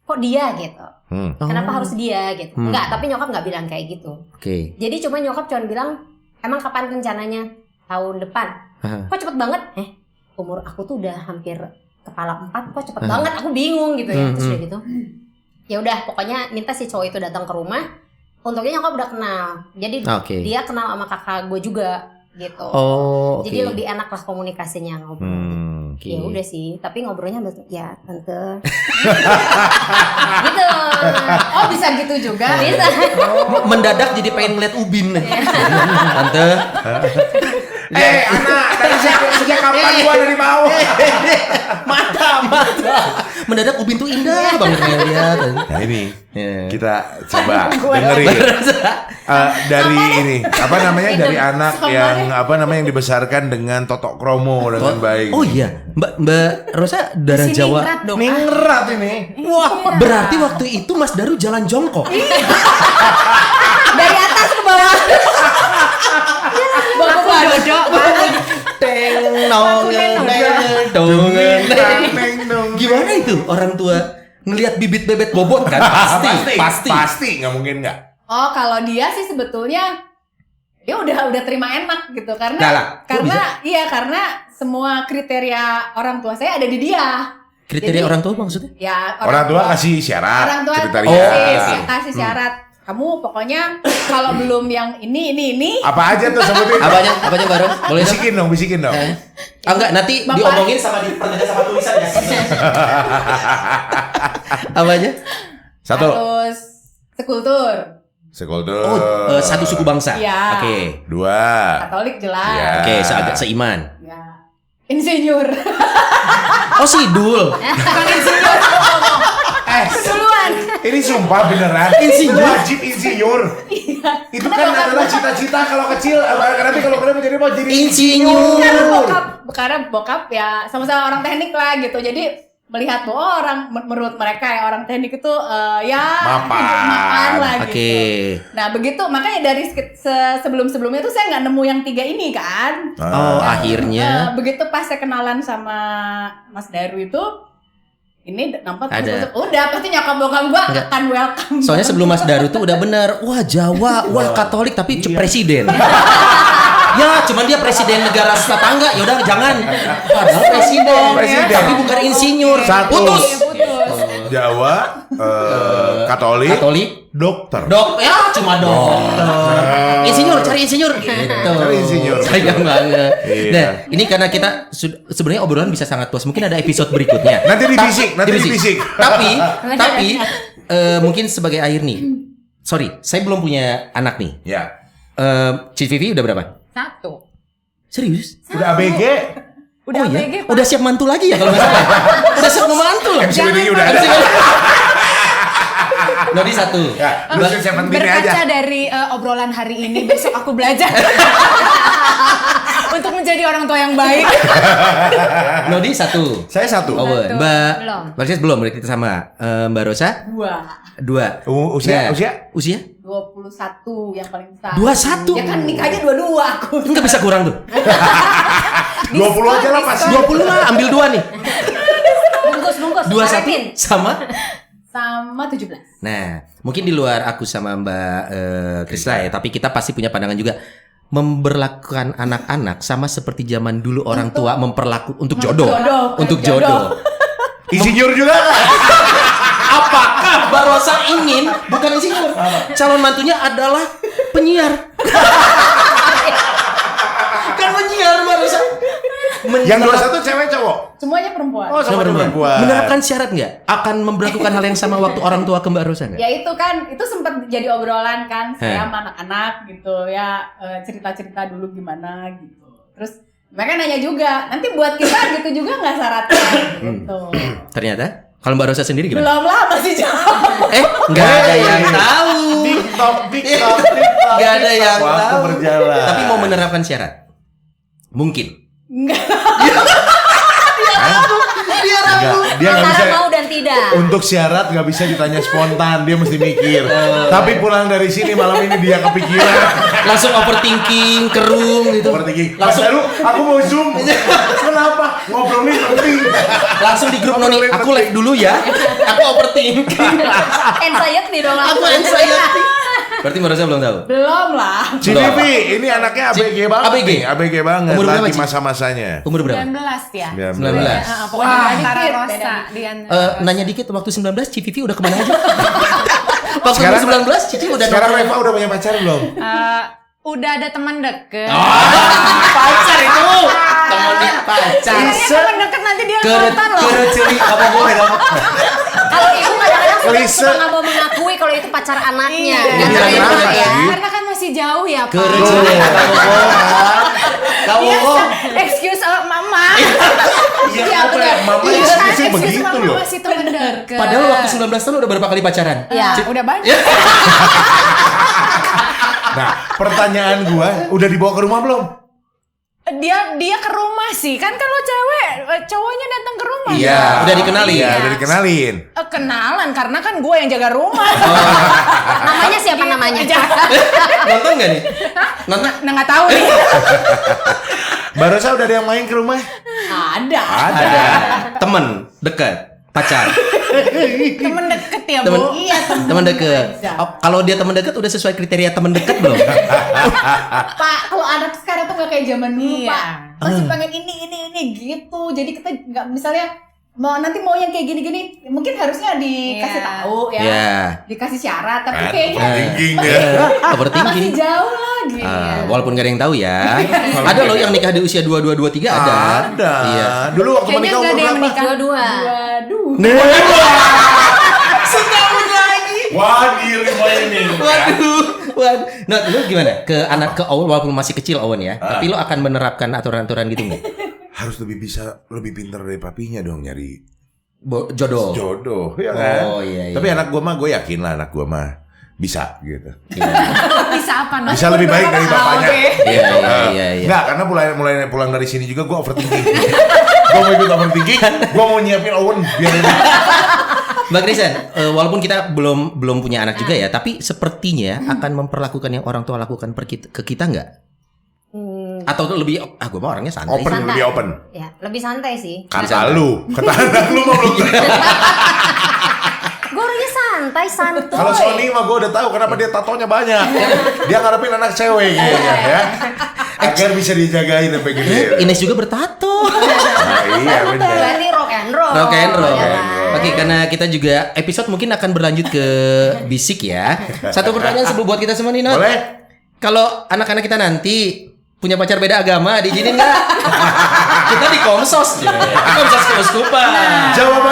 kok dia gitu. Kenapa harus dia gitu? Enggak, tapi nyokap nggak bilang kayak gitu. Oke. Jadi cuma nyokap cuma bilang, emang kapan rencananya? Tahun depan. Kok cepet banget? Umur aku tuh udah hampir kepala 4, kok cepet banget? Aku bingung gitu ya. Terus udah gitu, ya udah pokoknya minta si cowok itu datang ke rumah. Untungnya nyokap udah kenal. Jadi dia kenal sama kakak gue juga gitu. Oh, Jadi lebih enak lah komunikasinya ngobrol. Okay. Ya udah sih, tapi ngobrolnya ya tante. Gitu. Oh bisa gitu juga. Bisa. Mendadak jadi pengen ngeliat Ubin. Tante. Anak, dari sejak kapan gua ada di bawah? Mata. Mendadak Ubin tuh indah banget ngeliat. Nah ini Ya. kita coba dengerin dari ini apa namanya dari anak yang dibesarkan dengan totok kromo dengan baik. Oh iya, Mbak Rosa darah Sini Jawa. ningrat dong. Ningrat ini. Wah, berarti waktu itu Mas Daru jalan jongkok. Dari atas ke bawah. Baku dodok. Gimana itu orang tua ngelihat bibit bebet bobot kan? Pasti. Nggak mungkin nggak. Oh kalau dia sih sebetulnya dia udah terima enak gitu karena karena semua kriteria orang tua saya ada di dia. Kriteria Jadi, orang tua maksudnya? Ya Orang tua kasih syarat, orang tua kriteria. kasih syarat. Kamu pokoknya kalau belum yang ini. Apa aja tuh sebutin? Apanya baru? Boleh dong? Bisikin dong. Enggak, nanti Bapak. diomongin sama dipertegas sama tulisan ya. Apa aja? Satu. Terus sekultur. Oh, Satu suku bangsa. Iya. Oke. dua. Katolik jelas. Iya. Oke, seagak seiman. Ya. Insinyur. Oh, Sidul. Bukan insinyur. Duluan. Ini sumpah beneran. Insinyur. Wajib insinyur. Itu kan adalah cita-cita kalau kecil. Nanti kalau kalian menjadi mau jadi Insinyur. Karena bokap ya sama-sama orang teknik lah gitu. Jadi melihat bahwa orang menurut mereka ya orang teknik itu mapan lah gitu. Oke. Nah begitu makanya dari sebelum-sebelumnya tuh saya nggak nemu yang 3 ini kan. Oh, akhirnya. Begitu pas saya kenalan sama Mas Daru itu ini nampak Ada. udah pasti nyokap bokap gua Enggak. akan welcome. Soalnya sebelum Mas Daru tuh udah bener. Wah, Jawa, wah Katolik tapi presiden. Ya, cuman dia presiden negara tetangga. Ya udah jangan. Padahal presiden. Tapi bukan insinyur. Satu. Putus. Jawa, Katolik, dokter. Ya, cuma dokter. Insinyur, cari insinyur gitu. Cari insinyur. Sayang banget. Iya. Nah, ini karena kita sebenarnya obrolan bisa sangat luas. Mungkin ada episode berikutnya. Nanti dibisik. Tapi mungkin sebagai akhir nih. Sorry, saya belum punya anak nih. Ya. Cici Vivi udah berapa? 1. Serius? Udah ABG. Udah Oh iya? ABG, Pak. Udah siap mantu lagi ya kalau nggak salah? Udah siap mantu loh. MC BDI udah ada. Nodi 1. Ya, lu siap penting Berkaca aja. dari obrolan hari ini, besok aku belajar untuk menjadi orang tua yang baik. Nodi 1. Saya 1. Oh, Satu. Mbak Belum. Mbak Rizky belum, berarti kita sama. Mbak Rosa 2. 2. Usia? 21 yang paling besar. 21? Ya kan nikahnya 22 aku. Enggak bisa kurang tuh. 20 aja lah pasti. 20 lah, ambil 2 nih. Bungkus. 21 sama. Sama 17. Nah, mungkin di luar aku sama Mbak Krisla ya, tapi kita pasti punya pandangan juga. Memperlakukan anak-anak sama seperti zaman dulu orang tua untuk jodoh. Untuk jodoh. Insinyur juga kan? Apakah Mbak Rosa ingin bukan insinyur? Calon mantunya adalah penyiar. Kan penyiar Mbak Rosa. Yang 21 cewek cowok? Semuanya perempuan. Oh, sama perempuan. Menerapkan syarat nggak? Akan memperlakukan hal yang sama waktu orang tua ke Mbak Rosa nggak? Ya itu kan, itu sempat jadi obrolan kan saya sama anak-anak gitu ya, cerita-cerita dulu gimana gitu. Terus Mereka nanya juga, nanti buat kita gitu juga nggak syaratnya gitu. Ternyata kalau Mbak Rosa sendiri gimana? Belum lah, masih jauh. Nggak ada yang tahu. TikTok. Nggak ada yang Waktu tahu. berjalan. Tapi mau menerapkan syarat? Mungkin. Enggak. Enggak, dia nggak bisa. Antara mau dan tidak. Untuk syarat nggak bisa ditanya spontan, dia mesti mikir. Tapi pulang dari sini malam ini dia kepikiran. Langsung overthinking, kerung gitu. Overthinking. Langsung- Lalu aku mau zoom. Kenapa? Ngobrolin penting. Langsung di grup Noni, aku live dulu ya. Aku overthinking. Anxiety dong. Aku anxiety. Berarti Mbak Rosa belum tahu. Belum lah. Civivi, ini anaknya ABG banget. ABG? nih, ABG banget. Umur berapa, Lagi Ci? masa-masanya. Umur berapa? 19 ya. 19. Pokoknya Wah, antara dikit, Rosa beda Dian. Nanya dikit, waktu 19 Civivi udah kemana aja? Waktu Sekarang- 19 Cici udah Sekarang nongkrong. Reva udah punya pacar belum? Udah ada teman deket. Pacar itu. Temen pacar. Kayaknya teman deket nanti dia nonton loh. Kere-ceri apa boleh dong? Kalau ibu kadang-kadang Klise. suka nggak mau mengakui kalau itu pacar anaknya. Iya. Nggak Iya, terima iya, ya. iya. Karena kan masih jauh ya, Pak. Kere-ceri kamu bohong. Kamu Biasa, bohong. excuse mama. Iya, apa ya? Mama Iya, excuse-nya excuse begitu mama loh. masih teman deket. Padahal waktu 19 tahun udah berapa kali pacaran? Iya, udah banyak. Nah, pertanyaan gua, udah dibawa ke rumah belum? Dia ke rumah sih. Kan kalau cewek, cowoknya datang ke rumah. Iya, udah dikenalin. Iya, udah dikenalin. Kenalan karena kan gue yang jaga rumah. Namanya siapa namanya? Nonton nggak nih? Nonton? Nah, nggak tahu nih. Barusan udah ada yang main ke rumah? Ada. Ada. Temen dekat, pacar. Temen deket ya, Temen, Bu? Iya, temen dekat. Oh, kalau dia temen dekat udah sesuai kriteria temen dekat belum? Pak, kalau anak sekarang tuh nggak kayak zaman dulu, Iya. Pak. Masih pengen ini gitu. Jadi kita nggak, misalnya mau yang kayak gini-gini, mungkin harusnya dikasih Iya. tahu ya. Iya. Dikasih syarat, tapi Kan, kayaknya overthinking ya. masih Overthinking. jauh lagi. Walaupun gak ada yang tahu ya. Ada loh yang nikah di usia 22, 23 ada. Ada. Iya. Dulu waktu Kayaknya menikah nggak umur ada yang berapa? menikah. Dua-dua. Waduh. Wah, diri ini. Waduh. Nah, lu gimana? Ke anak ke Owen walaupun masih kecil Owen ya. Tapi lu akan menerapkan aturan-aturan gitu nggak? Harus lebih pintar dari papinya dong nyari Jodoh. jodoh, ya kan? Oh iya. Tapi anak gua mah, gue yakin lah anak gua mah bisa gitu. Bisa apa? Noh? Bisa lebih baik dari bapaknya. Oke. Iya. Enggak, karena mulai pulang dari sini juga gue overthinking. Gue mau ikut overthinking, gue mau nyiapin Owen biar ini. Mbak Kristen, walaupun kita belum punya anak juga ya, tapi sepertinya akan memperlakukan yang orang tua lakukan ke kita nggak? Atau tuh lebih, gue mah orangnya santai. Open, sih. lebih open. Ya, lebih santai sih. Kata lu, kata anak lu mah belum. Gue orangnya santai. Kalau Sony mah gue udah tahu kenapa dia tatonya banyak. Dia ngarepin anak cewek kayaknya ya. Agar bisa dijagain sampai gede. Ines juga bertato. Nah, iya benar. Berarti rock and roll. Rock and roll. Ya kan? Oke, karena kita juga episode mungkin akan berlanjut ke bisik ya. Satu pertanyaan sebelum buat kita semua nih, Not. Boleh? Kalau anak-anak kita nanti punya pacar beda agama, diizinin nggak? Kita di Komsos ya. Di Komsos Keuskupan. Jawaban